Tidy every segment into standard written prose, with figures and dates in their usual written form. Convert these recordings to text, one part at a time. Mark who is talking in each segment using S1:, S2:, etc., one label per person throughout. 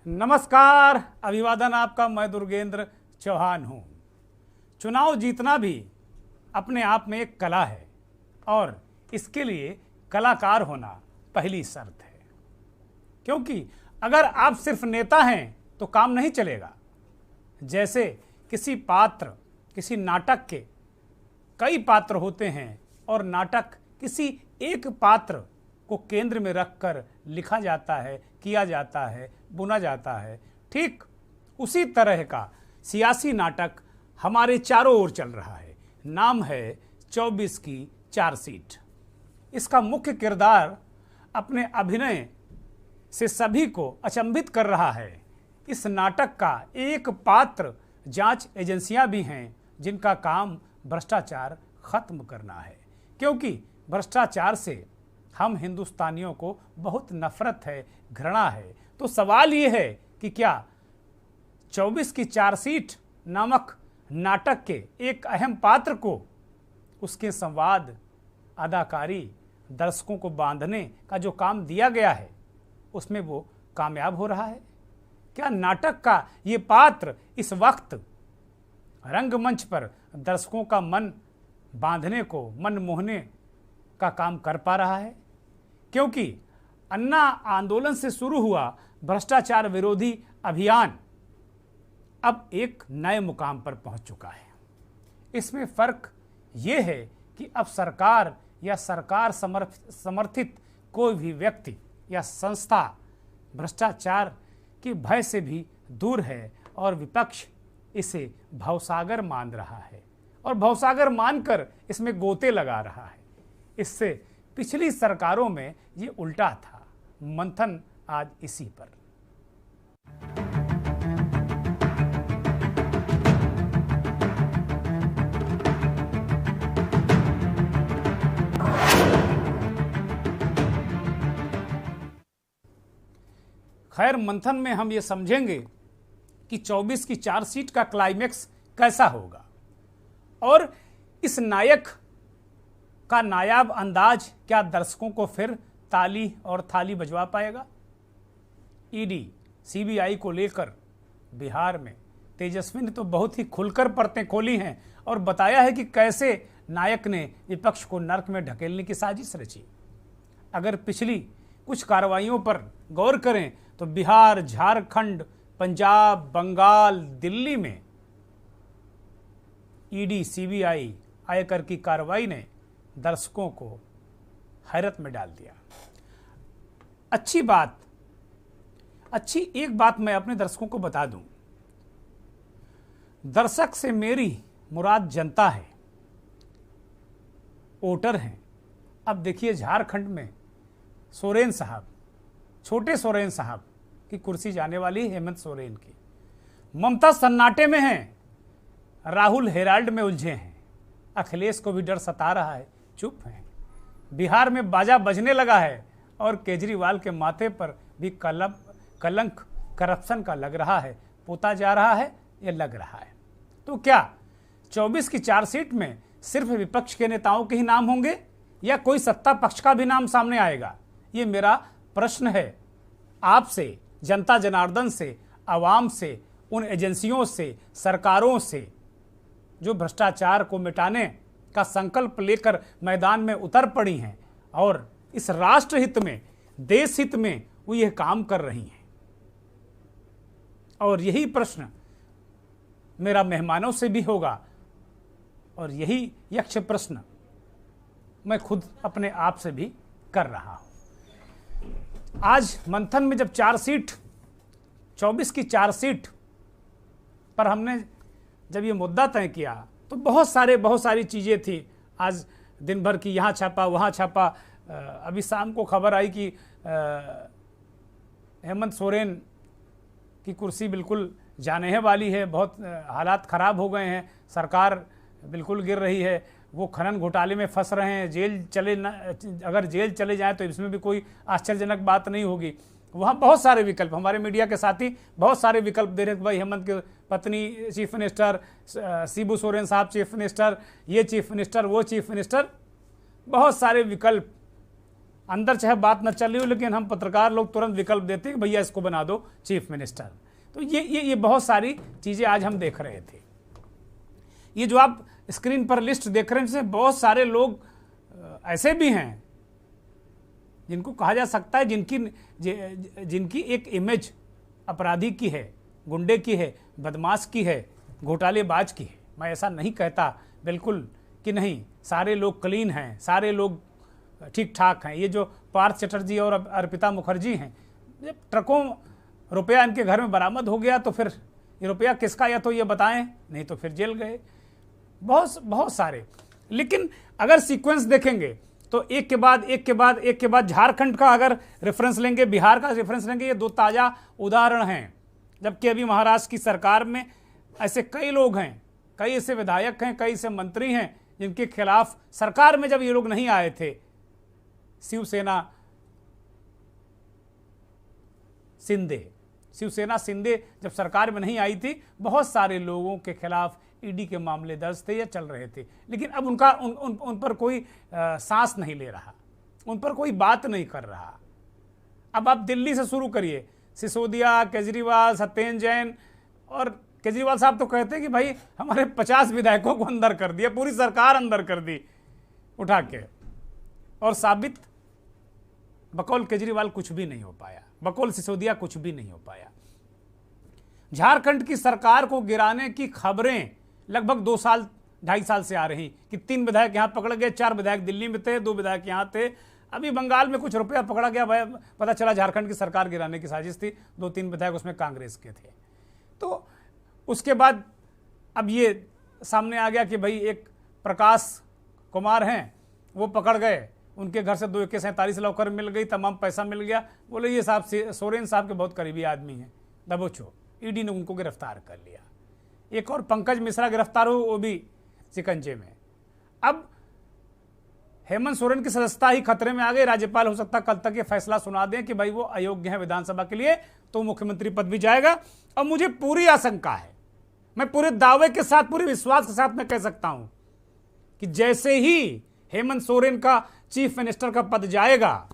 S1: नमस्कार, अभिवादन आपका। मैं दुर्गेंद्र चौहान हूँ। चुनाव जीतना भी अपने आप में एक कला है और इसके लिए कलाकार होना पहली शर्त है, क्योंकि अगर आप सिर्फ नेता हैं तो काम नहीं चलेगा। जैसे किसी नाटक के कई पात्र होते हैं और नाटक किसी एक पात्र को केंद्र में रखकर लिखा जाता है, किया जाता है, बुना जाता है। ठीक उसी तरह का सियासी नाटक हमारे चारों ओर चल रहा है। नाम है 24 की चार्जशीट। इसका मुख्य किरदार अपने अभिनय से सभी को अचंभित कर रहा है। इस नाटक का एक पात्र जांच एजेंसियां भी हैं जिनका काम भ्रष्टाचार खत्म करना है, क्योंकि भ्रष्टाचार से हम हिंदुस्तानियों को बहुत नफरत है, घृणा है। तो सवाल ये है कि क्या 24 की चार्जशीट नामक नाटक के एक अहम पात्र को उसके संवाद, अदाकारी, दर्शकों को बांधने का जो काम दिया गया है उसमें वो कामयाब हो रहा है? क्या नाटक का ये पात्र इस वक्त रंगमंच पर दर्शकों का मन बांधने को, मन मोहने का काम कर पा रहा है? क्योंकि अन्ना आंदोलन से शुरू हुआ भ्रष्टाचार विरोधी अभियान अब एक नए मुकाम पर पहुंच चुका है। इसमें फर्क ये है कि अब सरकार या सरकार समर्थित कोई भी व्यक्ति या संस्था भ्रष्टाचार के भय से भी दूर है और विपक्ष इसे भवसागर मान रहा है और भवसागर मानकर इसमें गोते लगा रहा है। इससे पिछली सरकारों में ये उल्टा था। मंथन आज इसी पर। खैर, मंथन में हम ये समझेंगे कि 24 की चार्जशीट का क्लाइमेक्स कैसा होगा और इस नायक का नायाब अंदाज क्या दर्शकों को फिर ताली और थाली बजवा पाएगा। ईडी सीबीआई को लेकर बिहार में तेजस्वी ने तो बहुत ही खुलकर परतें खोली हैं और बताया है कि कैसे नायक ने विपक्ष को नर्क में ढकेलने की साजिश रची। अगर पिछली कुछ कार्रवाइयों पर गौर करें तो बिहार, झारखंड, पंजाब, बंगाल, दिल्ली में ईडी, सीबीआई, आयकर की कार्रवाई ने दर्शकों को हैरत में डाल दिया। अच्छी एक बात मैं अपने दर्शकों को बता दूं। दर्शक से मेरी मुराद जनता है, वोटर हैं। अब देखिए, झारखंड में सोरेन साहब, छोटे सोरेन साहब की कुर्सी जाने वाली हेमंत सोरेन की। ममता सन्नाटे में हैं, राहुल हेराल्ड में उलझे हैं, अखिलेश को भी डर सता रहा है, चुप हैं। बिहार में बाजा बजने लगा है और केजरीवाल के माथे पर भी कलंक करप्शन का लग रहा है, पोता जा रहा है, ये लग रहा है। तो क्या 24 की चार्जशीट में सिर्फ विपक्ष के नेताओं के ही नाम होंगे या कोई सत्ता पक्ष का भी नाम सामने आएगा? ये मेरा प्रश्न है आपसे, जनता जनार्दन से, आवाम से, उन एजेंसियों से, सरकारों से जो भ्रष्टाचार को मिटाने का संकल्प लेकर मैदान में उतर पड़ी हैं और इस राष्ट्र हित में, देश हित में वो यह काम कर रही हैं। और यही प्रश्न मेरा मेहमानों से भी होगा और यही यक्ष प्रश्न मैं खुद अपने आप से भी कर रहा हूं। आज मंथन में जब 24 की चार्जशीट पर हमने जब ये मुद्दा तय किया तो बहुत सारी चीज़ें थी। आज दिन भर की यहाँ छापा, वहाँ छापा। अभी शाम को खबर आई कि हेमंत सोरेन की कुर्सी बिल्कुल जाने वाली है। बहुत हालात ख़राब हो गए हैं, सरकार बिल्कुल गिर रही है। वो खनन घोटाले में फंस रहे हैं, अगर जेल चले जाएं तो इसमें भी कोई आश्चर्यजनक बात नहीं होगी। वहाँ बहुत सारे विकल्प, हमारे मीडिया के साथी बहुत सारे विकल्प दे रहे थे। भाई, हेमंत की पत्नी चीफ मिनिस्टर, शिबू सोरेन साहब चीफ मिनिस्टर, ये चीफ मिनिस्टर, वो चीफ मिनिस्टर, बहुत सारे विकल्प अंदर चाहे बात न चल रही हो, लेकिन हम पत्रकार लोग तुरंत विकल्प देते हैं कि भैया इसको बना दो चीफ मिनिस्टर। तो ये बहुत सारी चीज़ें आज हम देख रहे थे। ये जो आप स्क्रीन पर लिस्ट देख रहे हैं, इसमें बहुत सारे लोग ऐसे भी हैं जिनको कहा जा सकता है जिनकी एक इमेज अपराधी की है, गुंडे की है, बदमाश की है, घोटालेबाज की है। मैं ऐसा नहीं कहता बिल्कुल कि नहीं, सारे लोग क्लीन हैं, सारे लोग ठीक ठाक हैं। ये जो पार्थ चटर्जी और अर्पिता मुखर्जी हैं, जब ट्रकों रुपया इनके घर में बरामद हो गया तो फिर ये रुपया किसका, या तो ये बताएं, नहीं तो फिर जेल गए। बहुत सारे। लेकिन अगर सीक्वेंस देखेंगे तो एक के बाद झारखंड का अगर रेफरेंस लेंगे, बिहार का रेफरेंस लेंगे, ये दो ताज़ा उदाहरण हैं। जबकि अभी महाराष्ट्र की सरकार में ऐसे कई लोग हैं, कई ऐसे विधायक हैं, कई ऐसे मंत्री हैं जिनके खिलाफ सरकार में जब ये लोग नहीं आए थे, शिवसेना शिंदे जब सरकार में नहीं आई थी, बहुत सारे लोगों के खिलाफ ईडी के मामले दर्ज थे या चल रहे थे। लेकिन अब उन पर कोई सांस नहीं ले रहा, उन पर कोई बात नहीं कर रहा। अब आप दिल्ली से शुरू करिए, सिसोदिया, केजरीवाल, सत्येंद्र जैन, और केजरीवाल साहब तो कहते हैं कि भाई हमारे 50 विधायकों को अंदर कर दिया, पूरी सरकार अंदर कर दी उठा के, और साबित बकौल केजरीवाल कुछ भी नहीं हो पाया, बकौल सिसोदिया कुछ भी नहीं हो पाया। झारखंड की सरकार को गिराने की खबरें लगभग 2-2.5 साल से आ रही कि 3 विधायक यहां पकड़ गए, 4 विधायक दिल्ली में थे, 2 विधायक यहां थे। अभी बंगाल में कुछ रुपया पकड़ा गया, पता चला झारखंड की सरकार गिराने की साजिश थी, 2-3 विधायक उसमें कांग्रेस के थे। तो उसके बाद अब ये सामने आ गया कि भाई एक प्रकाश कुमार हैं, वो पकड़ गए, उनके घर से 2 AK-47 लॉकर मिल गई, तमाम पैसा मिल गया। बोले ये साहब सोरेन साहब के बहुत करीबी आदमी हैं, दबोचो। ईडी ने उनको गिरफ्तार कर लिया। एक और पंकज मिश्रा गिरफ्तार हो, वो भी शिकंजे में। अब हेमंत सोरेन की सदस्यता ही खतरे में आ गई। राज्यपाल हो सकता कल तक ये फैसला सुना दें कि भाई वो अयोग्य है विधानसभा के लिए, तो मुख्यमंत्री पद भी जाएगा। और मुझे पूरी आशंका है, मैं पूरे दावे के साथ, पूरे विश्वास के साथ मैं कह सकता हूं कि जैसे ही हेमंत सोरेन का चीफ मिनिस्टर का पद जाएगा,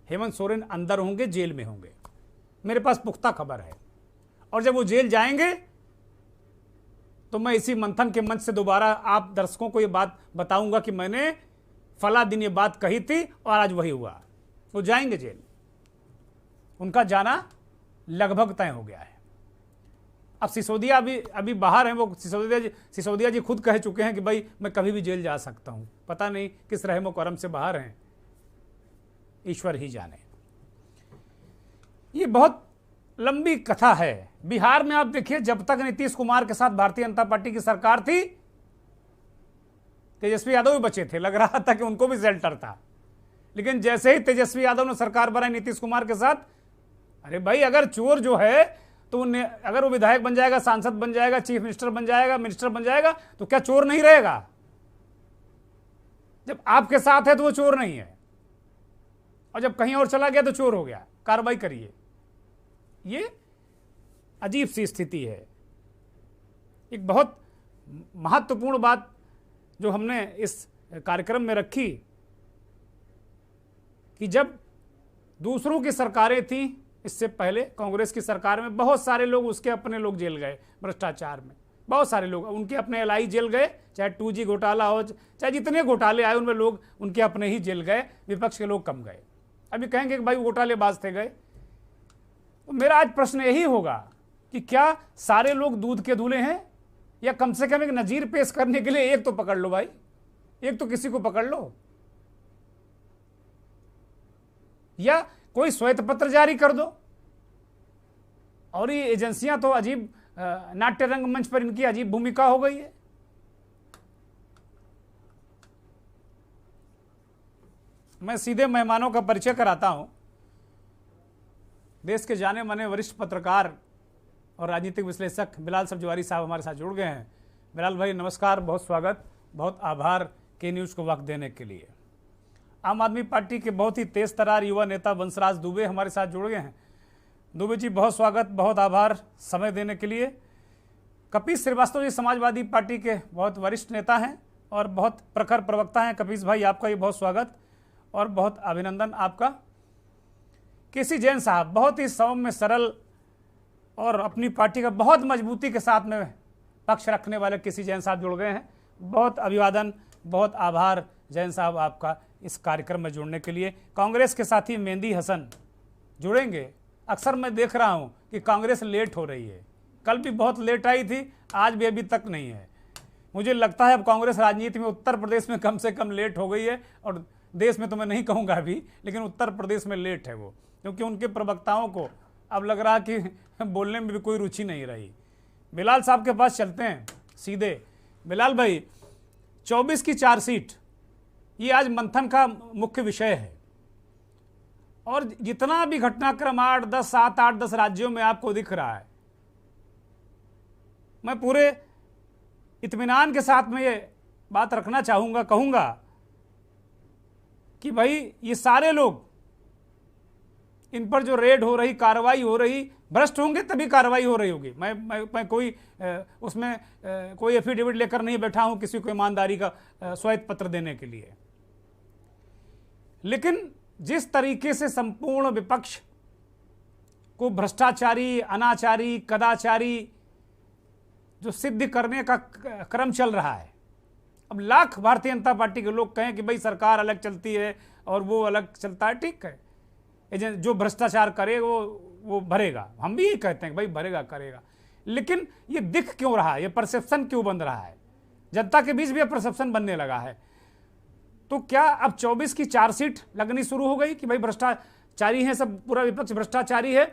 S1: हेमंत सोरेन अंदर होंगे, जेल में होंगे। मेरे पास पुख्ता खबर है। और जब वो जेल जाएंगे तो मैं इसी मंथन के मंच से दोबारा आप दर्शकों को ये बात बताऊंगा कि मैंने फला दिन ये बात कही थी और आज वही हुआ। वो जाएंगे जेल, उनका जाना लगभग तय हो गया है। अब सिसोदिया अभी बाहर हैं। वो सिसोदिया जी खुद कह चुके हैं कि भाई मैं कभी भी जेल जा सकता हूं। पता नहीं किस रहमो करम से बाहर हैं, ईश्वर ही जाने। ये बहुत लंबी कथा है। बिहार में आप देखिए, जब तक नीतीश कुमार के साथ भारतीय जनता पार्टी की सरकार थी, तेजस्वी यादव भी बचे थे, लग रहा था कि उनको भी शेल्टर था। लेकिन जैसे ही तेजस्वी यादव ने सरकार बनाई नीतीश कुमार के साथ, अरे भाई अगर चोर जो है तो अगर वो विधायक बन जाएगा, सांसद बन जाएगा, चीफ मिनिस्टर बन जाएगा, मिनिस्टर बन जाएगा, तो क्या चोर नहीं रहेगा? जब आपके साथ है तो वो चोर नहीं है, और जब कहीं और चला गया तो चोर हो गया। कार्रवाई करिए। ये अजीब सी स्थिति है। एक बहुत महत्वपूर्ण बात जो हमने इस कार्यक्रम में रखी कि जब दूसरों की सरकारें थी, इससे पहले कांग्रेस की सरकार में बहुत सारे लोग, उसके अपने लोग जेल गए भ्रष्टाचार में। बहुत सारे लोग उनके अपने एलआई जेल गए, चाहे 2G घोटाला हो, चाहे जितने घोटाले आए उनमें लोग उनके अपने ही जेल गए, विपक्ष के लोग कम गए। अभी कहेंगे कि भाई घोटालेबाज थे गए। तो मेरा आज प्रश्न यही होगा कि क्या सारे लोग दूध के धुले हैं, या कम से कम एक नजीर पेश करने के लिए एक तो पकड़ लो भाई, एक तो किसी को पकड़ लो, या कोई श्वेत पत्र जारी कर दो। और ये एजेंसियां तो अजीब, नाट्य रंग मंच पर इनकी अजीब भूमिका हो गई है। मैं सीधे मेहमानों का परिचय कराता हूं। देश के जाने माने वरिष्ठ पत्रकार और राजनीतिक विश्लेषक बिलाल सब्जवारी साहब हमारे साथ जुड़ गए हैं। बिलाल भाई नमस्कार, बहुत स्वागत, बहुत आभार के न्यूज़ को वक्त देने के लिए। आम आदमी पार्टी के बहुत ही तेज तरार युवा नेता वंशराज दुबे हमारे साथ जुड़ गए हैं। दुबे जी बहुत स्वागत, बहुत आभार समय देने के लिए। कपीस श्रीवास्तव जी समाजवादी पार्टी के बहुत वरिष्ठ नेता हैं और बहुत प्रखर प्रवक्ता हैं। कपीस भाई आपका ये बहुत स्वागत। और बहुत अभिनंदन आपका। केसी जैन साहब बहुत ही सौम्य, सरल और अपनी पार्टी का बहुत मजबूती के साथ में पक्ष रखने वाले केसी जैन साहब जुड़ गए हैं। बहुत अभिवादन, बहुत आभार जैन साहब आपका इस कार्यक्रम में जुड़ने के लिए। कांग्रेस के साथी मेहंदी हसन जुड़ेंगे। अक्सर मैं देख रहा हूं कि कांग्रेस लेट हो रही है, कल भी बहुत लेट आई थी, आज भी अभी तक नहीं है। मुझे लगता है अब कांग्रेस राजनीति में उत्तर प्रदेश में कम से कम लेट हो गई है, और देश में तो मैं नहीं कहूँगा अभी, लेकिन उत्तर प्रदेश में लेट है वो, क्योंकि उनके प्रवक्ताओं को अब लग रहा कि बोलने में भी कोई रुचि नहीं रही। बिलाल साहब के पास चलते हैं सीधे। बिलाल भाई, 24 की चार्जशीट ये आज मंथन का मुख्य विषय है, और जितना भी घटनाक्रम 8, 10, 7, 8, 10 राज्यों में आपको दिख रहा है, मैं पूरे इत्मीनान के साथ में ये बात रखना चाहूँगा, कहूँगा कि भाई ये सारे लोग, इन पर जो रेड हो रही, कार्रवाई हो रही, भ्रष्ट होंगे तभी कार्रवाई हो रही होगी। मैं कोई उसमें कोई एफिडेविट लेकर नहीं बैठा हूँ किसी को ईमानदारी का श्वेत पत्र देने के लिए, लेकिन जिस तरीके से संपूर्ण विपक्ष को भ्रष्टाचारी, अनाचारी, कदाचारी जो सिद्ध करने का क्रम चल रहा है, अब लाख भारतीय जनता पार्टी के लोग कहें कि भाई सरकार अलग चलती है और वो अलग चलता है, ठीक है, एजेंट जो भ्रष्टाचार करे वो भरेगा, हम भी यही कहते हैं कि भाई भरेगा, करेगा, लेकिन ये दिख क्यों रहा है, ये परसेप्शन क्यों बन रहा है, जनता के बीच भी ये परसेप्शन बनने लगा है। तो क्या अब 24 की चार्जशीट लगनी शुरू हो गई कि भाई भ्रष्टाचारी हैं सब, पूरा विपक्ष भ्रष्टाचारी है,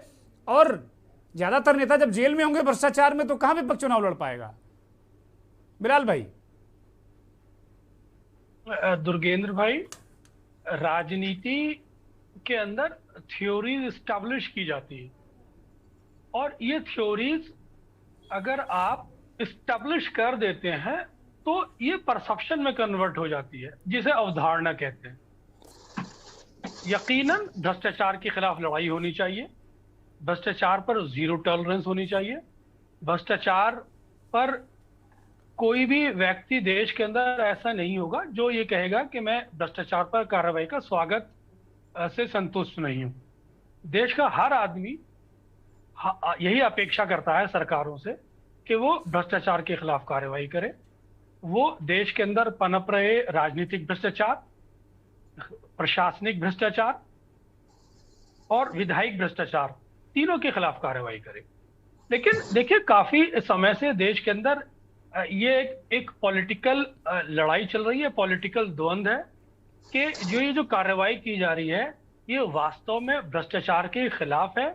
S1: और ज्यादातर नेता जब जेल में होंगे भ्रष्टाचार में, तो कहां विपक्ष चुनाव लड़ पाएगा? बिलाल भाई।
S2: दुर्गेंद्र भाई, राजनीति के अंदर थ्योरीज स्टैब्लिश की जाती है, और ये थ्योरीज अगर आप स्टैब्लिश कर देते हैं तो ये परसेप्शन में कन्वर्ट हो जाती है, जिसे अवधारणा कहते हैं। यकीनन भ्रष्टाचार के खिलाफ लड़ाई होनी चाहिए, भ्रष्टाचार पर जीरो टॉलरेंस होनी चाहिए, भ्रष्टाचार पर कोई भी व्यक्ति देश के अंदर ऐसा नहीं होगा जो ये कहेगा कि मैं भ्रष्टाचार पर कार्रवाई का स्वागत से संतुष्ट नहीं हूं। देश का हर आदमी यही अपेक्षा करता है सरकारों से कि वो भ्रष्टाचार के खिलाफ कार्रवाई करे। वो देश के अंदर पनप रहे राजनीतिक भ्रष्टाचार, प्रशासनिक भ्रष्टाचार और विधायिक भ्रष्टाचार, तीनों के खिलाफ कार्रवाई करे। लेकिन देखिए, काफी समय से देश के अंदर ये एक पॉलिटिकल लड़ाई चल रही है, पॉलिटिकल द्वंद्व है कि जो कार्रवाई की जा रही है ये वास्तव में भ्रष्टाचार के खिलाफ है,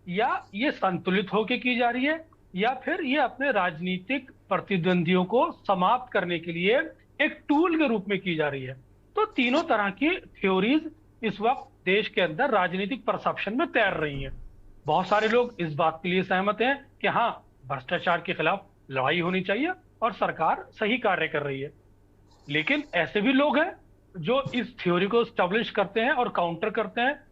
S2: या ये संतुलित होकर की जा रही है, या फिर ये अपने राजनीतिक प्रतिद्वंदियों को समाप्त करने के लिए एक टूल के रूप में की जा रही है। तो तीनों तरह की थ्योरीज इस वक्त देश के अंदर राजनीतिक परसेप्शन में तैर रही हैं। बहुत सारे लोग इस बात के लिए सहमत हैं कि हाँ, भ्रष्टाचार के खिलाफ लड़ाई होनी चाहिए और सरकार सही कार्य कर रही है। लेकिन ऐसे भी लोग हैं जो इस थ्योरी को स्टैब्लिश करते हैं और काउंटर करते हैं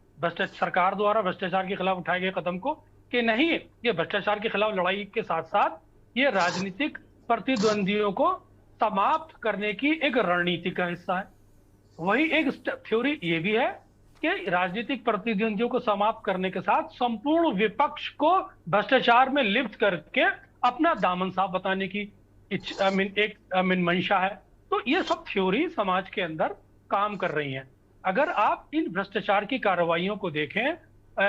S2: सरकार द्वारा भ्रष्टाचार के खिलाफ उठाए गए कदम को, कि नहीं, ये भ्रष्टाचार के खिलाफ लड़ाई के साथ साथ ये राजनीतिक प्रतिद्वंदियों को समाप्त करने की एक रणनीति का हिस्सा है। वही एक थ्योरी ये भी है कि राजनीतिक प्रतिद्वंदियों को समाप्त करने के साथ संपूर्ण विपक्ष को भ्रष्टाचार में लिप्त करके अपना दामन साफ बताने की मंशा है। तो ये सब थ्योरी समाज के अंदर काम कर रही हैं। अगर आप इन भ्रष्टाचार की कार्रवाइयों को देखें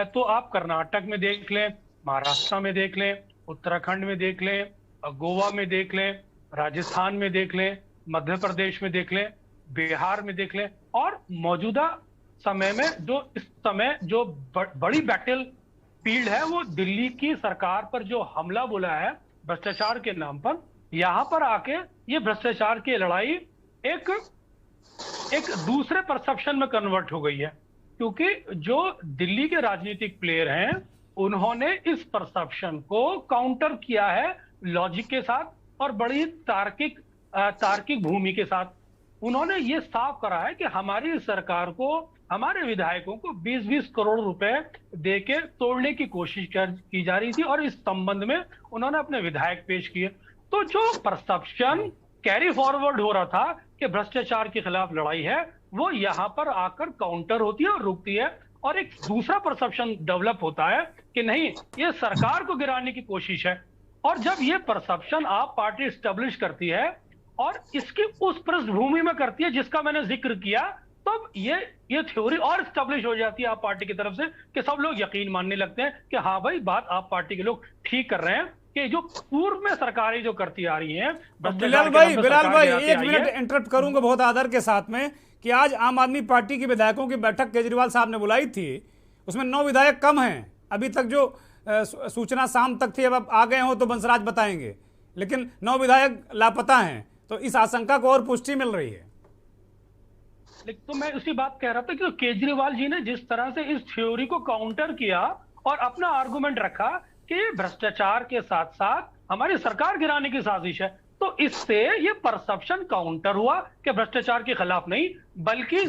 S2: तो आप कर्नाटक में देख लें, महाराष्ट्र में देख लें, उत्तराखंड में देख लें, गोवा में देख लें, राजस्थान में देख लें, मध्य प्रदेश में देख लें, बिहार में देख लें, और मौजूदा समय में जो बड़ी बैटल फील्ड है वो दिल्ली की सरकार पर जो हमला बोला है भ्रष्टाचार के नाम पर, यहां पर आके ये भ्रष्टाचार की लड़ाई एक दूसरे परसेप्शन में कन्वर्ट हो गई है, क्योंकि जो दिल्ली के राजनीतिक प्लेयर हैं उन्होंने इस परसेप्शन को काउंटर किया है लॉजिक के साथ और बड़ी तार्किक भूमि के साथ। उन्होंने ये साफ करा है कि हमारी सरकार को, हमारे विधायकों को 20-20 करोड़ रुपए देके तोड़ने की कोशिश की जा रही थी, और इस संबंध में उन्होंने अपने विधायक पेश किए। तो जो परसेप्शन कैरी फॉरवर्ड हो रहा था कि भ्रष्टाचार के खिलाफ लड़ाई है, वो यहाँ पर आकर काउंटर होती है और रुकती है, और एक दूसरा परसेप्शन डेवलप होता है कि नहीं, ये सरकार को गिराने की कोशिश है। और जब ये परसेप्शन आप पार्टी स्टेब्लिश करती है और इसकी उस पृष्ठभूमि में करती है जिसका मैंने जिक्र किया, तब ये थ्योरी और स्टेब्लिश हो जाती है आप पार्टी की तरफ से कि सब लोग यकीन मानने लगते हैं कि हाँ भाई, बात आप पार्टी के लोग ठीक कर रहे हैं कि जो पूर्व में सरकारें जो करती आ रही हैं।
S1: बिलाल भाई एक मिनट इंटरप्ट करूंगा बहुत आदर के साथ में कि आज आम आदमी पार्टी के विधायकों की बैठक केजरीवाल साहब ने बुलाई थी, उसमें 9 विधायक कम हैं। अभी तक जो सूचना शाम तक थी, अब आ गए हो तो बंसराज बताएंगे, लेकिन 9 विधायक लापता हैं, तो इस आशंका को और पुष्टि मिल रही है।
S2: तो मैं उसी बात कह रहा था कि केजरीवाल जी ने जिस तरह से इस थ्योरी को काउंटर किया और अपना आर्गुमेंट रखा कि भ्रष्टाचार के साथ साथ हमारी सरकार गिराने की साजिश है, तो इससे ये परसेप्शन काउंटर हुआ कि भ्रष्टाचार के खिलाफ नहीं, बल्कि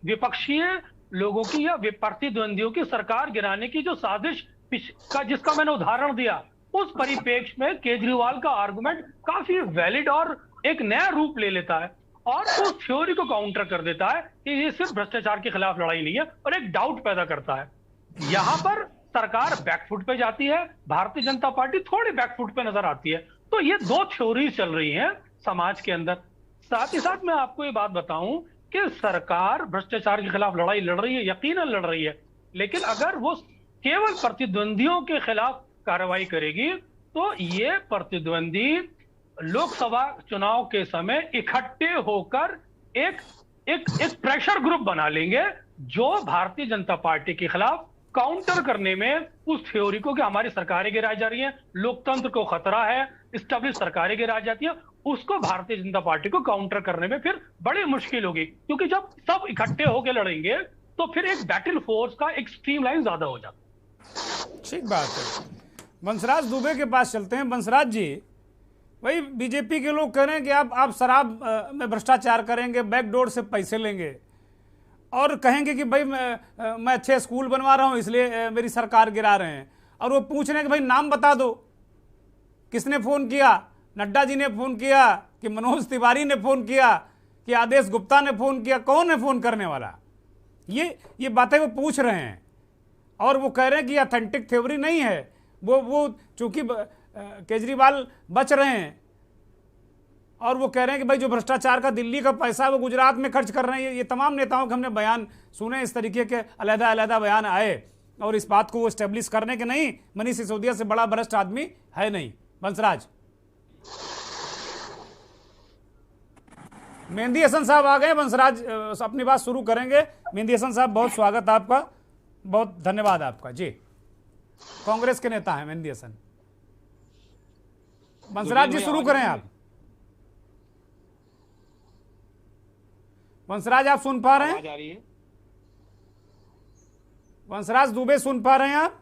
S2: विपक्षीय लोगों की या प्रतिद्वंदियों की सरकार गिराने की जो साजिश का जिसका मैंने उदाहरण दिया, उस परिप्रेक्ष्य में केजरीवाल का आर्गुमेंट काफी वैलिड और एक नया रूप ले लेता है और उस थ्योरी को काउंटर कर देता है कि ये सिर्फ भ्रष्टाचार के खिलाफ लड़ाई नहीं है, और एक डाउट पैदा करता है। यहां पर सरकार बैकफुट पे जाती है, भारतीय जनता पार्टी थोड़ी बैकफुट पे नजर आती है। तो ये 2 थ्योरीज चल रही हैं समाज के अंदर। साथ ही साथ मैं आपको ये बात बताऊं कि सरकार भ्रष्टाचार के खिलाफ लड़ाई लड़ रही है, यकीनन लड़ रही है, लेकिन अगर वो केवल प्रतिद्वंदियों के खिलाफ कार्रवाई करेगी तो ये प्रतिद्वंदी लोकसभा चुनाव के समय इकट्ठे होकर एक प्रेशर ग्रुप बना लेंगे जो भारतीय जनता पार्टी के खिलाफ काउंटर करने में उस थ्योरी को कि हमारी सरकारें गिराई जा रही हैं, लोकतंत्र को खतरा है, स्टेब्लिश सरकारें गिराई जाती है, उसको भारतीय जनता पार्टी को काउंटर करने में फिर बड़ी मुश्किल होगी, क्योंकि जब सब इकट्ठे होकर लड़ेंगे तो फिर एक बैटल फोर्स का एक स्ट्रीमलाइन ज्यादा हो जाता है।
S1: ठीक बात है। बंसराज दुबे के पास चलते हैं। बंसराज जी, वही बीजेपी के लोग कह रहे हैं कि आप शराब में भ्रष्टाचार करेंगे, बैकडोर से पैसे लेंगे और कहेंगे कि भाई मैं अच्छे स्कूल बनवा रहा हूं इसलिए मेरी सरकार गिरा रहे हैं, और वो पूछ रहे हैं कि भाई नाम बता दो, किसने फ़ोन किया? नड्डा जी ने फ़ोन किया कि मनोज तिवारी ने फ़ोन किया कि आदेश गुप्ता ने फ़ोन किया? कौन है फ़ोन करने वाला? ये बातें वो पूछ रहे हैं और वो कह रहे हैं कि ऑथेंटिक थ्योरी नहीं है। वो चूंकि केजरीवाल बच रहे हैं और वो कह रहे हैं कि भाई जो भ्रष्टाचार का दिल्ली का पैसा है वो गुजरात में खर्च कर रहे हैं। ये तमाम नेताओं के हमने बयान सुने, इस तरीके के अलग-अलग बयान आए और इस बात को वो स्टेब्लिश करने के नहीं, मनीष सिसोदिया से बड़ा भ्रष्ट आदमी है नहीं। बंसराज, मेहंदी हसन साहब आ गए। बंसराज अपनी बात शुरू करेंगे। मेहंदी हसन साहब, बहुत स्वागत आपका, बहुत धन्यवाद आपका जी। कांग्रेस के नेता हैं मेहंदी हसन। बंसराज जी शुरू करें आप। बंसराज आप सुन पा रहे हैं? बंसराज दुबे सुन पा रहे हैं आप?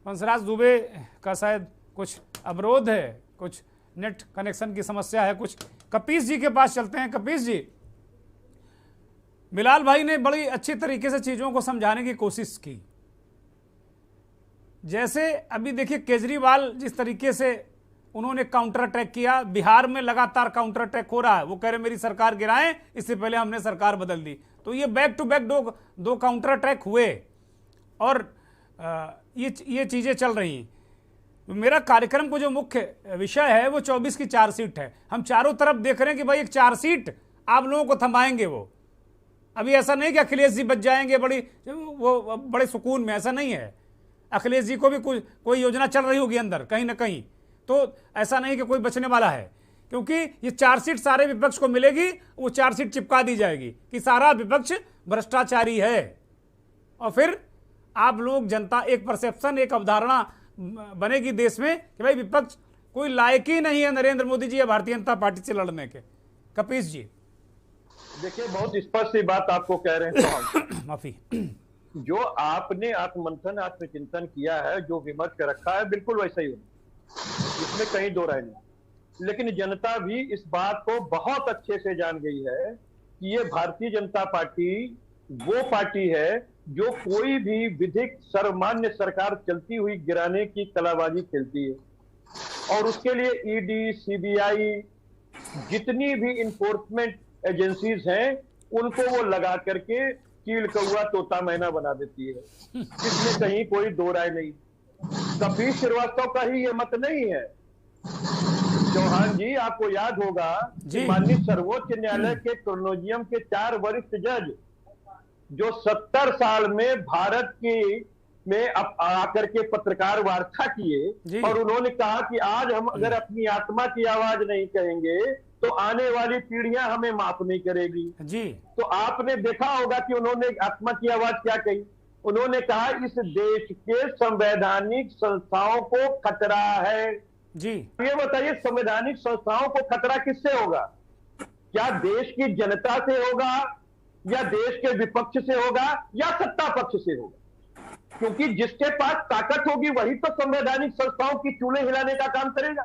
S1: बंसराज दुबे का शायद कुछ अवरोध है, कुछ नेट कनेक्शन की समस्या है कुछ। कपीस जी के पास चलते हैं। कपीस जी, बिलाल भाई ने बड़ी अच्छी तरीके से चीजों को समझाने की कोशिश की। जैसे अभी देखिए केजरीवाल जिस तरीके से उन्होंने काउंटर अटैक किया, बिहार में लगातार काउंटर अटैक हो रहा है। वो कह रहे मेरी सरकार गिराएं, इससे पहले हमने सरकार बदल दी। तो ये बैक टू बैक दो काउंटर अटैक हुए और ये चीजें चल रही। मेरा कार्यक्रम को जो मुख्य विषय है वो 24 की चार्जशीट है। हम चारों तरफ देख रहे हैं कि भाई एक चार्जशीट आप लोगों को थमाएंगे। वो अभी ऐसा नहीं कि अखिलेश जी बच जाएंगे बड़े सुकून में, ऐसा नहीं है। अखिलेश जी को भी कोई योजना चल रही होगी अंदर कहीं ना कहीं, तो ऐसा नहीं कि कोई बचने वाला है, क्योंकि ये चार्जशीट सारे विपक्ष को मिलेगी, वो चार्जशीट चिपका दी जाएगी कि सारा विपक्ष भ्रष्टाचारी है। और फिर आप लोग, जनता, एक परसेप्शन, एक अवधारणा बनेगी देश में कि भाई विपक्ष कोई लायक ही नहीं है नरेंद्र मोदी जी या भारतीय जनता पार्टी से लड़ने के। कपीस जी,
S3: देखिए बहुत स्पष्ट सी बात आपको कह रहे हैं।
S1: माफी,
S3: जो आपने आत्ममंथन, आत्मचिंतन किया है, जो विमर्श कर रखा है, बिल्कुल वैसा ही होना, इसमें कहीं दो राय नहीं। लेकिन जनता भी इस बात को बहुत अच्छे से जान गई है कि ये भारतीय जनता पार्टी वो पार्टी है जो कोई भी विधिक सर्वमान्य सरकार चलती हुई गिराने की कलाबाजी खेलती है। और उसके लिए ईडी, सीबीआई, जितनी भी इंफोर्समेंट एजेंसीज हैं उनको वो लगा करके कील कौआ तोता मैना बना देती है। इसमें कहीं कोई दो राय नहीं। कपिल श्रीवास्तव का ही ये मत नहीं है। चौहान जी, आपको याद होगा कि माननीय सर्वोच्च न्यायालय के कॉलेजियम के 4 वरिष्ठ जज जो 70 साल में भारत की में आकर के पत्रकार वार्ता किए और उन्होंने कहा कि आज हम अगर अपनी आत्मा की आवाज नहीं कहेंगे तो आने वाली पीढ़ियां हमें माफ नहीं करेगी जी। तो आपने देखा होगा कि उन्होंने आत्मा की आवाज क्या कही। उन्होंने कहा इस देश के संवैधानिक संस्थाओं को खतरा है जी। ये बताइए, संवैधानिक संस्थाओं को खतरा किससे होगा? क्या देश की जनता से होगा या देश के विपक्ष से होगा या सत्ता पक्ष से होगा? क्योंकि जिसके पास ताकत होगी वही तो संवैधानिक संस्थाओं की चूल्हे हिलाने का काम करेगा।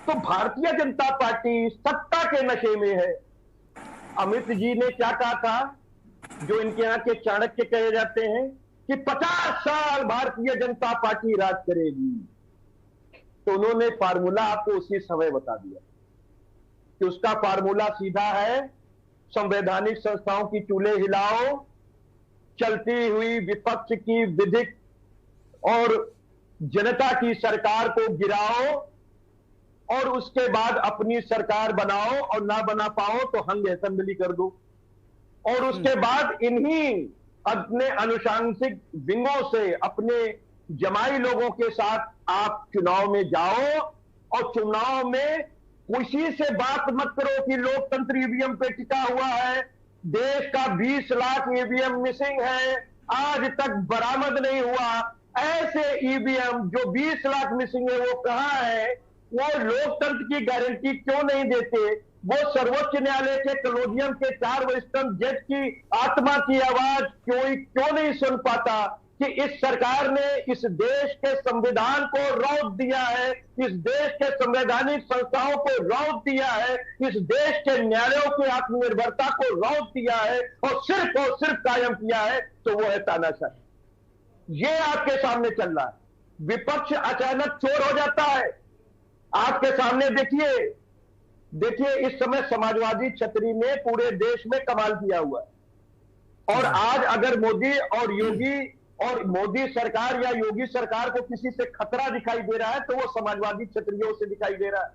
S3: तो भारतीय जनता पार्टी सत्ता के नशे में है। अमित जी ने क्या कहा था, जो इनके यहाँ के चाणक्य कहे जाते हैं कि 50 साल भारतीय जनता पार्टी राज करेगी। तो उन्होंने फार्मूला आपको उसी समय बता दिया कि उसका फार्मूला सीधा है, संवैधानिक संस्थाओं की चूल्हे हिलाओ, चलती हुई विपक्ष की विधिक और जनता की सरकार को गिराओ और उसके बाद अपनी सरकार बनाओ और ना बना पाओ तो हंग असेंबली कर दो। और उसके बाद इन्हीं अपने अनुशांसिक विंगों से अपने जमाई लोगों के साथ आप चुनाव में जाओ और चुनाव में किसी से बात मत करो कि लोकतंत्र ईवीएम पे टिका हुआ है। देश का 20 लाख ईवीएम मिसिंग है, आज तक बरामद नहीं हुआ। ऐसे ईवीएम जो 20 लाख मिसिंग है वो कहां है? वो लोकतंत्र की गारंटी क्यों नहीं देते? वो सर्वोच्च न्यायालय के कॉलेजियम के 4 वरिष्ठ जज की आत्मा की आवाज क्यों नहीं सुन पाता कि इस सरकार ने इस देश के संविधान को रौंद दिया है, इस देश के संवैधानिक संस्थाओं को रौंद दिया है, इस देश के न्यायालयों की आत्मनिर्भरता को रौंद दिया है और सिर्फ कायम किया है। तो वो है तानाशाही। ये आपके सामने चल रहा है। विपक्ष अचानक चोर हो जाता है। आपके सामने देखिए इस समय समाजवादी छतरी ने पूरे देश में कमाल किया हुआ है। और आज अगर मोदी और मोदी सरकार या योगी सरकार को किसी से खतरा दिखाई दे रहा है तो वो समाजवादी छतरियों से दिखाई दे रहा है।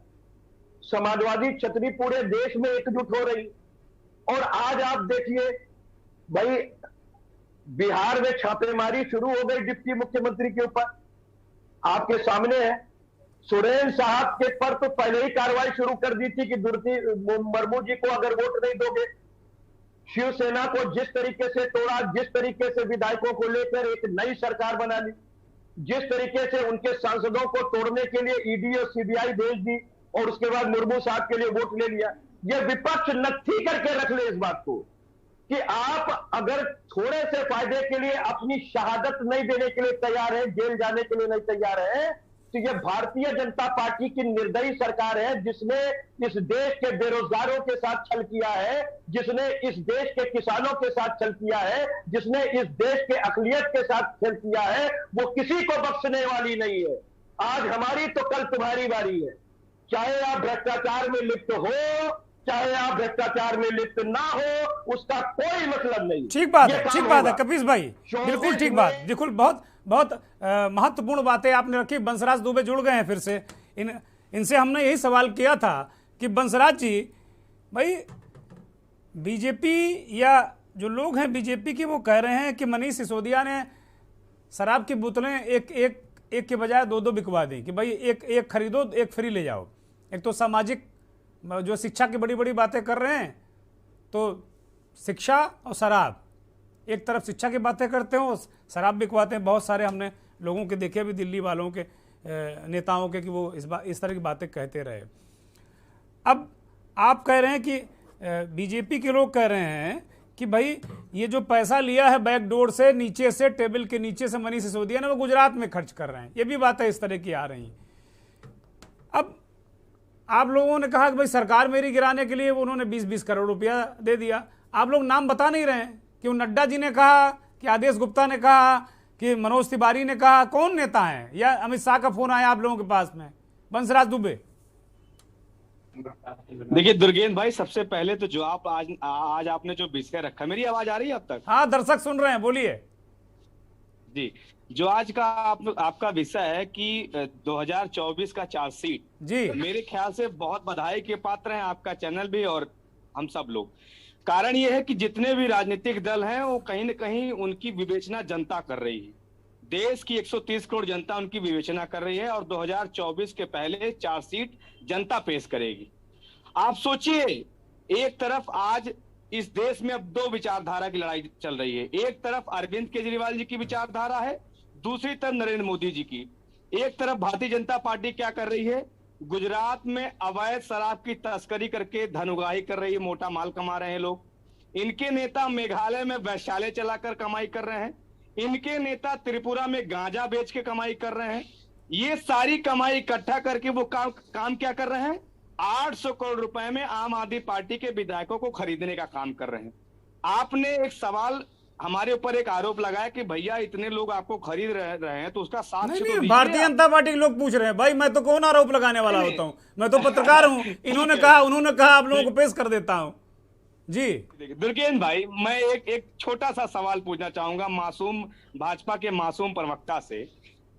S3: समाजवादी छतरी पूरे देश में एकजुट हो रही। और आज आप देखिए भाई, बिहार में छापेमारी शुरू हो गई डिप्टी मुख्यमंत्री के ऊपर। आपके सामने है, सुरेन साहब के पर तो पहले ही कार्रवाई शुरू कर दी थी कि द्रौपदी मुर्मू जी को अगर वोट नहीं दोगे। शिवसेना को जिस तरीके से तोड़ा, जिस तरीके से विधायकों को लेकर एक नई सरकार बना ली, जिस तरीके से उनके सांसदों को तोड़ने के लिए ईडी और सीबीआई भेज दी और उसके बाद मुर्मू साहब के लिए वोट ले लिया। यह विपक्ष नत्थी करके रख ले इस बात को कि आप अगर थोड़े से फायदे के लिए अपनी शहादत नहीं देने के लिए तैयार है, जेल जाने के लिए नहीं तैयार है, तो यह भारतीय जनता पार्टी की निर्दयी सरकार है जिसने इस देश के बेरोजगारों के साथ छल किया है, जिसने इस देश के किसानों के साथ छल किया है, जिसने इस देश के अक़लियत के साथ छल किया है। वो किसी को बख्शने वाली नहीं है। आज हमारी तो कल तुम्हारी बारी है। चाहे आप भ्रष्टाचार में लिप्त हो, चाहे आप भ्रष्टाचार में लिप्त ना हो, उसका कोई मतलब नहीं।
S1: ठीक बात है कपीस भाई, बिल्कुल ठीक बात। बिल्कुल बहुत महत्वपूर्ण बातें आपने रखी। बंसराज दुबे जुड़ गए हैं फिर से। इनसे हमने यही सवाल किया था कि बंसराज जी भाई, बीजेपी या जो लोग हैं बीजेपी के, वो कह रहे हैं कि मनीष सिसोदिया ने शराब की बोतलें एक के बजाय 2-2 बिकवा दी कि भाई एक खरीदो, एक फ्री ले जाओ। एक तो सामाजिक जो शिक्षा की बड़ी बड़ी बातें कर रहे हैं, तो शिक्षा और शराब, एक तरफ शिक्षा की बातें करते हो, शराब बिकवाते हैं। बहुत सारे हमने लोगों के देखे भी, दिल्ली वालों के नेताओं के, कि वो इस तरह की बातें कहते रहे। अब आप कह रहे हैं कि बीजेपी के लोग कह रहे हैं कि भाई ये जो पैसा लिया है बैकडोर से, नीचे से, टेबल के नीचे से मनीष सिसोदिया ने, वो गुजरात में खर्च कर रहे हैं। ये भी बातें इस तरह की आ रही हैं। अब आप लोगों ने कहा कि भाई सरकार मेरी गिराने के लिए उन्होंने 20-20 करोड़ रुपया दे दिया। आप लोग नाम बता नहीं रहे हैं कि नड्डा जी ने कहा, कि आदेश गुप्ता ने कहा, कि मनोज तिवारी ने कहा। कौन नेता हैं? या अमित शाह का फोन आया आप लोगों के पास में? बंसराज दुबे।
S4: देखिए दुर्गेंद्र भाई, सबसे पहले तो जो आप आज आपने जो विषय रखा, मेरी आवाज आ रही है अब तक?
S1: हाँ, दर्शक सुन रहे हैं, बोलिए
S4: जी। जो आज का आपका विषय है कि 2024 का चार्जशीट,
S1: जी।
S4: मेरे ख्याल से बहुत बधाई के पात्र हैं आपका चैनल भी और हम सब लोग। कारण ये है कि जितने भी राजनीतिक दल हैं वो कहीं न कहीं उनकी विवेचना जनता कर रही है। देश की 130 करोड़ जनता उनकी विवेचना कर रही है और 2024 के पहले चार्जशीट जनता पेश करेगी। आप सोचिए, एक तरफ आज इस देश में अब दो विचारधारा की लड़ाई चल रही है। एक तरफ अरविंद केजरीवाल जी की विचारधारा है, दूसरी तरफ नरेंद्र मोदी जी की। एक तरफ भारतीय जनता पार्टी क्या कर रही है, गुजरात में अवैध शराब की तस्करी करके धन उगाही कर रही है, मोटा माल कमा रहे हैं लोग। इनके नेता मेघालय में वैश्यालय चलाकर कमाई कर रहे हैं। इनके नेता त्रिपुरा में गांजा बेच के कमाई कर रहे हैं। ये सारी कमाई इकट्ठा करके वो काम क्या कर रहे हैं, 800 करोड़ रुपए में आम आदमी पार्टी के विधायकों को खरीदने का काम कर रहे हैं। आपने एक सवाल हमारे ऊपर एक आरोप लगाया कि भैया इतने लोग आपको खरीद रहे हैं तो उसका साक्ष्य तो दीजिए।
S1: भारतीय जनता पार्टी के लोग पूछ रहे हैं, भाई मैं तो कौन आरोप लगाने वाला होता हूं, मैं तो पत्रकार हूं। इन्होंने कहा, उन्होंने कहा, आप लोगों को पेश कर देता हूं। जी
S4: दुर्गेंद्र भाई, मैं एक छोटा सा सवाल पूछना चाहूंगा मासूम भाजपा के मासूम प्रवक्ता से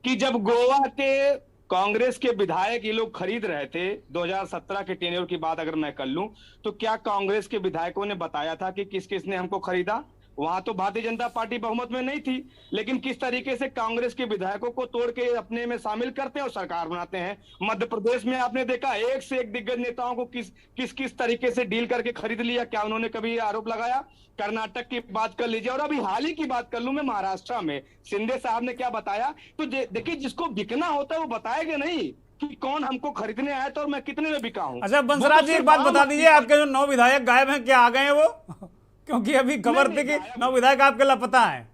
S4: कि जब गोवा के कांग्रेस के विधायक ये लोग खरीद रहे थे 2017 के टेन्योर की बात अगर मैं कर लूं, तो क्या कांग्रेस के विधायकों ने बताया था कि किस किस ने हमको खरीदा? वहां तो भारतीय जनता पार्टी बहुमत में नहीं थी, लेकिन किस तरीके से कांग्रेस के विधायकों को तोड़ के अपने में शामिल करते हैं और सरकार बनाते हैं। मध्य प्रदेश में आपने देखा एक से एक दिग्गज नेताओं को किस तरीके से डील करके खरीद लिया, क्या उन्होंने कभी आरोप लगाया? कर्नाटक की बात कर लीजिए और अभी हाल ही की बात कर लूं मैं, महाराष्ट्र में शिंदे साहब ने क्या बताया। तो देखिए, जिसको बिकना होता है वो बताएगा नहीं कि कौन हमको खरीदने आया था और मैं कितने में बिका हूं।
S1: अच्छा बंसराज जी, एक बात बता दीजिए, आपके जो 9 विधायक गायब हैं, क्या आ गए हैं वो? क्योंकि अभी खबर थी कि 9 विधायक आपके लापता हैं।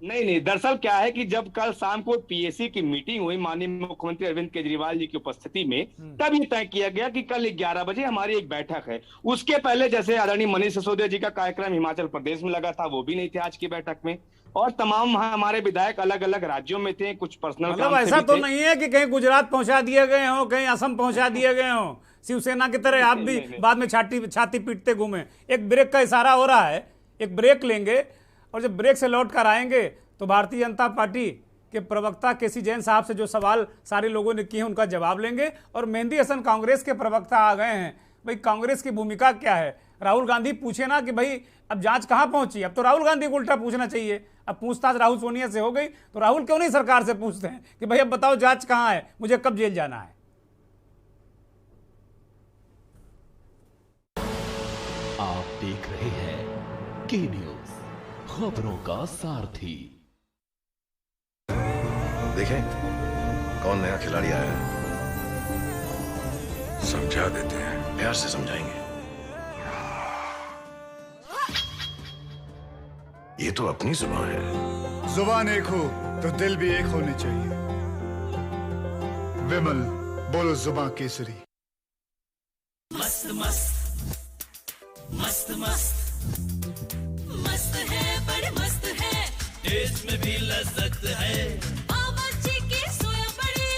S4: नहीं, दरअसल क्या है कि जब कल शाम को पीएसी की मीटिंग हुई माननीय मुख्यमंत्री अरविंद केजरीवाल जी की उपस्थिति में, तब ये तय किया गया कि कल 11 बजे हमारी एक बैठक है। उसके पहले जैसे आदरणीय मनीष सिसोदिया जी का कार्यक्रम हिमाचल प्रदेश में लगा था, वो भी नहीं थे आज की बैठक में, और तमाम हमारे विधायक अलग अलग राज्यों में थे, कुछ पर्सनल
S1: मतलब ऐसा तो नहीं है कि कहीं गुजरात पहुंचा दिए गए हो, कहीं असम पहुंचा दिए गए हो, शिवसेना की तरह आप भी बाद में छाती पीटते घूमे। एक ब्रेक का इशारा हो रहा है, एक ब्रेक लेंगे और जब ब्रेक से लौट कर आएंगे तो भारतीय जनता पार्टी के प्रवक्ता केसी जैन साहब से जो सवाल सारे लोगों ने किए उनका जवाब लेंगे। और मेहंदी हसन कांग्रेस के प्रवक्ता आ गए हैं, भाई कांग्रेस की भूमिका क्या है? राहुल गांधी पूछे ना कि भाई अब जांच कहाँ पहुंची, अब तो राहुल गांधी को उल्टा पूछना चाहिए। अब पूछताछ राहुल सोनिया से हो गई तो राहुल क्यों नहीं सरकार से पूछते हैं कि भाई अब बताओ जांच कहाँ है, मुझे कब जेल जाना है?
S5: आप देख रहे हैं के न्यूज, खबरों का सारथी।
S6: देखें कौन नया खिलाड़ी आया है, समझा देते हैं, प्यार से समझाएंगे। ये तो अपनी जुबान है।
S7: जुबान एक हो तो दिल भी एक होने चाहिए। विमल बोलो जुबान केसरी।
S8: मस्त मस्त मस्त मस्त मस्त है, बड़े मस्त है, टेस्ट में भी लज्जत है। बावर्ची की सोया बड़ी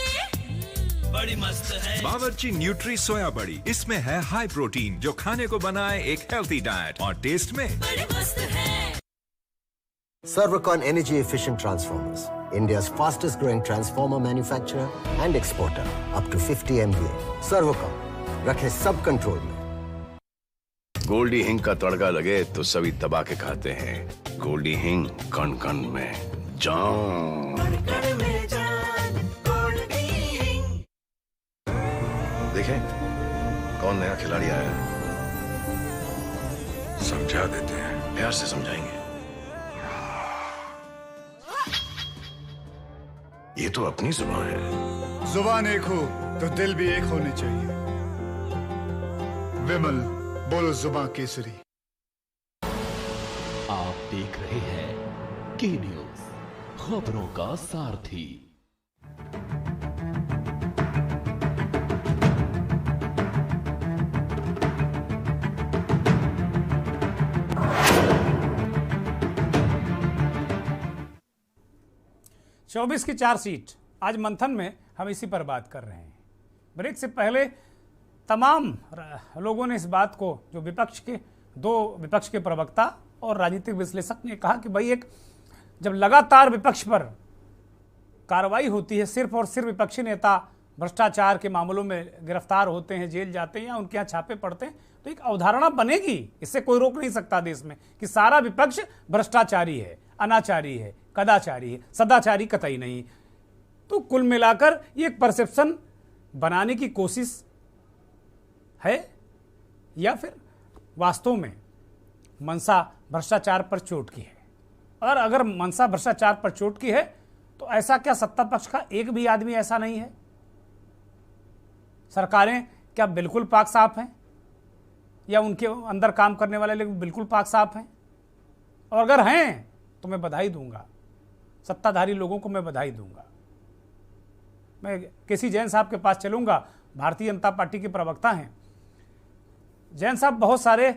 S8: बड़ी मस्त है।
S9: बावर्ची न्यूट्री सोया बड़ी, इसमें है हाई प्रोटीन जो खाने को बनाए एक हेल्थी डाइट, और टेस्ट में
S8: बड़े मस्त है।
S10: Servocon Energy Efficient Transformers, India's fastest growing transformer manufacturer and exporter, up to 50 MVA. Servocon, रखे सब कंट्रोल में।
S6: गोल्डी हिंग का तड़का लगे तो सभी दबा के खाते हैं। गोल्डी हिंग कण कण में जान। देखें कौन नया खिलाड़ी आया है, समझा देते हैं, प्यार से समझाएंगे। ये तो अपनी जुबान है।
S7: जुबान एक हो तो दिल भी एक होने चाहिए। विमल बोलो जुबान केसरी।
S5: आप देख रहे हैं के न्यूज, खबरों का सारथी।
S1: चौबीस की चार्जशीट आज मंथन में हम इसी पर बात कर रहे हैं। ब्रेक से पहले तमाम लोगों ने इस बात को, जो दो विपक्ष के प्रवक्ता और राजनीतिक विश्लेषक ने कहा कि भाई एक जब लगातार विपक्ष पर कार्रवाई होती है, सिर्फ और सिर्फ विपक्षी नेता भ्रष्टाचार के मामलों में गिरफ्तार होते हैं, जेल जाते हैं या उनके यहाँ छापे पड़ते हैं, तो एक अवधारणा बनेगी, इससे कोई रोक नहीं सकता देश में, कि सारा विपक्ष भ्रष्टाचारी है, अनाचारी है, कदाचारी है, सदाचारी कतई नहीं। तो कुल मिलाकर ये एक परसेप्शन बनाने की कोशिश है, या फिर वास्तव में मंशा भ्रष्टाचार पर चोट की है? और अगर मंशा भ्रष्टाचार पर चोट की है तो ऐसा क्या सत्ता पक्ष का एक भी आदमी ऐसा नहीं है? सरकारें क्या बिल्कुल पाक साफ हैं, या उनके अंदर काम करने वाले लोग बिल्कुल पाक साफ हैं? और अगर हैं तो मैं बधाई दूंगा, सत्ताधारी लोगों को मैं बधाई दूंगा। मैं केसी जैन साहब के पास चलूंगा, भारतीय जनता पार्टी के प्रवक्ता हैं। जैन साहब, बहुत सारे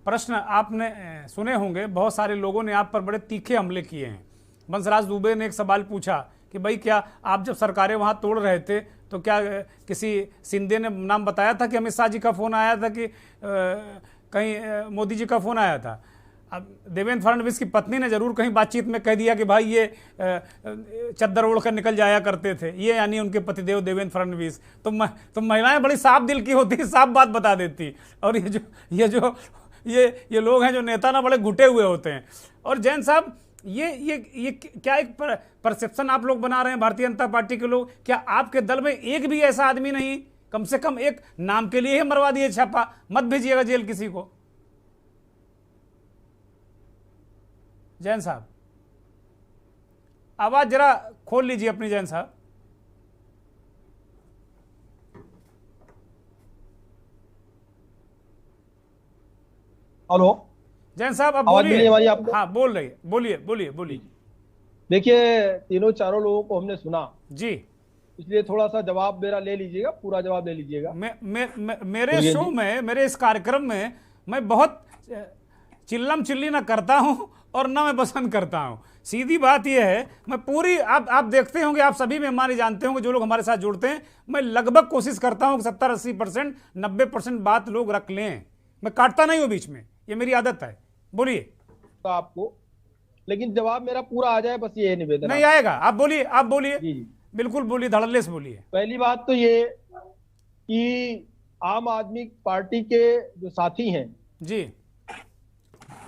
S1: प्रश्न आपने सुने होंगे, बहुत सारे लोगों ने आप पर बड़े तीखे हमले किए हैं। बंसराज दुबे ने एक सवाल पूछा कि भाई क्या आप जब सरकारें वहाँ तोड़ रहे थे तो क्या किसी सिंधे ने नाम बताया था कि अमित शाह जी का फ़ोन आया था, कि कहीं मोदी जी का फ़ोन आया था? अब देवेंद्र फडणवीस की पत्नी ने जरूर कहीं बातचीत में कह दिया कि भाई ये चद्दर ओढ़ कर निकल जाया करते थे, ये यानी उनके पतिदेव देवेंद्र फडणवीस। तो महिलाएं बड़ी साफ दिल की होती, साफ बात बता देती। और ये लोग हैं जो नेता ना बड़े घुटे हुए होते हैं। और जैन साहब, ये क्या एक परसेप्शन आप लोग बना रहे हैं, भारतीय जनता पार्टी के लोग? क्या आपके दल में एक भी ऐसा आदमी नहीं, कम से कम एक नाम के लिए ही मरवा दिए छापा, मत भेजिएगा जेल किसी को? जैन साहब, आवाज जरा खोल लीजिए अपनी, जैन साहब।
S11: हेलो
S1: जैन साहब, अब
S11: आवाज मिली हमारी
S1: बोलिए।
S11: आपको?
S1: हाँ, बोल रही है, बोलिए।
S11: देखिए, तीनों चारों लोगों को हमने सुना
S1: जी,
S11: इसलिए थोड़ा सा जवाब मेरा ले लीजिएगा, पूरा जवाब ले लीजिएगा।
S1: मेरे शो में, मेरे इस कार्यक्रम में मैं बहुत चिल्लम चिल्ली ना करता हूं और ना मैं पसंद करता हूं। सीधी बात यह है, मैं पूरी, आप देखते होंगे, आप सभी मेहमान जानते होंगे जो लोग हमारे साथ जुड़ते हैं, मैं लगभग कोशिश करता हूं कि 70-80%, 90% बात लोग रख लें। मैं काटता नहीं हूं बीच में, ये मेरी आदत है। बोलिए।
S11: तो आपको, लेकिन जवाब मेरा पूरा आ जाए, बस ये निवेदन।
S1: नहीं आएगा, आप बोलिए।
S11: जी,
S1: बिल्कुल बोलिए, धड़ल्ले से बोलिए।
S11: पहली बात तो ये कि आम आदमी पार्टी के जो साथी हैं
S1: जी,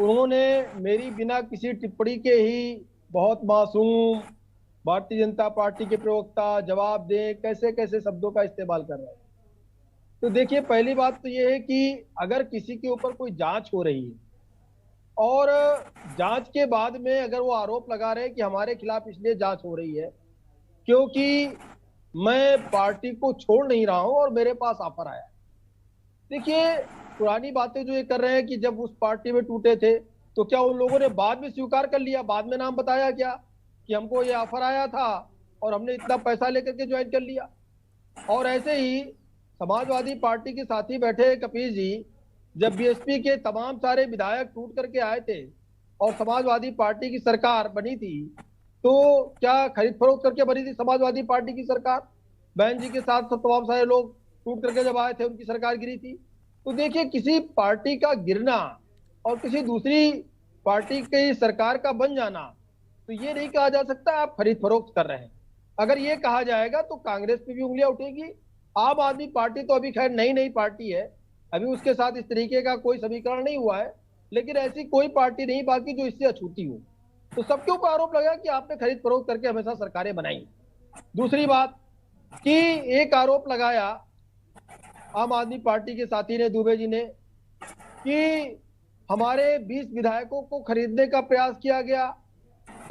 S11: उन्होंने मेरी बिना किसी टिप्पणी के ही बहुत मासूम भारतीय जनता पार्टी के प्रवक्ता जवाब दें, कैसे कैसे शब्दों का इस्तेमाल कर रहे हैं। तो देखिए, पहली बात तो ये है कि अगर किसी के ऊपर कोई जांच हो रही है और जांच के बाद में अगर वो आरोप लगा रहे हैं कि हमारे खिलाफ इसलिए जांच हो रही है क्योंकि मैं पार्टी को छोड़ नहीं रहा हूं और मेरे पास ऑफर आया। देखिए, पुरानी बातें जो ये कर रहे हैं कि जब उस पार्टी में टूटे थे तो क्या उन लोगों ने बाद में स्वीकार कर लिया, बाद में नाम बताया क्या कि हमको ये ऑफर आया था और हमने इतना पैसा लेकर के ज्वाइन कर लिया? और ऐसे ही समाजवादी पार्टी के साथी बैठे कपिल जी, जब बीएसपी के तमाम सारे विधायक टूट करके आए थे और समाजवादी पार्टी की सरकार बनी थी, तो क्या खरीद फरोख्त करके बनी थी समाजवादी पार्टी की सरकार? बहन जी के साथ तमाम सारे लोग टूट करके जब आए थे, उनकी सरकार गिरी थी। तो देखिए, किसी पार्टी का गिरना और किसी दूसरी पार्टी की सरकार का बन जाना, तो ये नहीं कहा जा सकता आप खरीद फरोख्त कर रहे हैं। अगर ये कहा जाएगा तो कांग्रेस पे भी उंगलियां उठेगी। आम आदमी पार्टी तो अभी खैर नई पार्टी है, अभी उसके साथ इस तरीके का कोई समीकरण नहीं हुआ है, लेकिन ऐसी कोई पार्टी नहीं बाकी जो इससे अछूती हो। तो सबके ऊपर आरोप लगा कि आपने खरीद फरोख्त करके हमेशा सरकारें बनाई। दूसरी बात कि एक आरोप लगाया आम आदमी पार्टी के साथी ने, दुबे जी ने, कि हमारे 20 विधायकों को खरीदने का प्रयास किया गया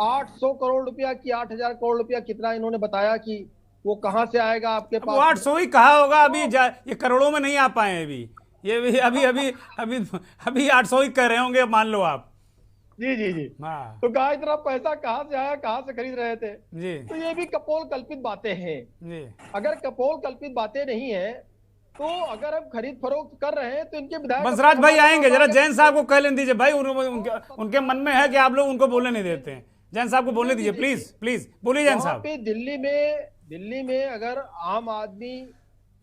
S11: 800 करोड़ रुपया की 8000 करोड़ रुपया, कितना इन्होंने बताया कि वो कहां से आएगा आपके पास?
S1: 800 ही कहा होगा, अभी ये करोड़ों में नहीं आ पाए अभी, ये भी अभी 800 ही कह रहे होंगे, मान लो आप।
S11: जी।
S1: हाँ,
S11: तो कहा इतना पैसा कहां से आया, कहां से खरीद रहे थे?
S1: जी।
S11: तो ये भी कपोल कल्पित बातें हैं
S1: जी।
S11: अगर कपोल कल्पित बातें नहीं है तो अगर हम खरीद फरोख्त कर रहे हैं तो इनके विधायक
S1: बंसराज भाई आएंगे, जरा जैन साहब को कह लेने दीजिए भाई, उनके मन में है कि आप लोग उनको बोलने नहीं देते हैं। जैन साहब को बोलने दीजिए, प्लीज बोलिए जैन साहब।
S11: दिल्ली में अगर आम आदमी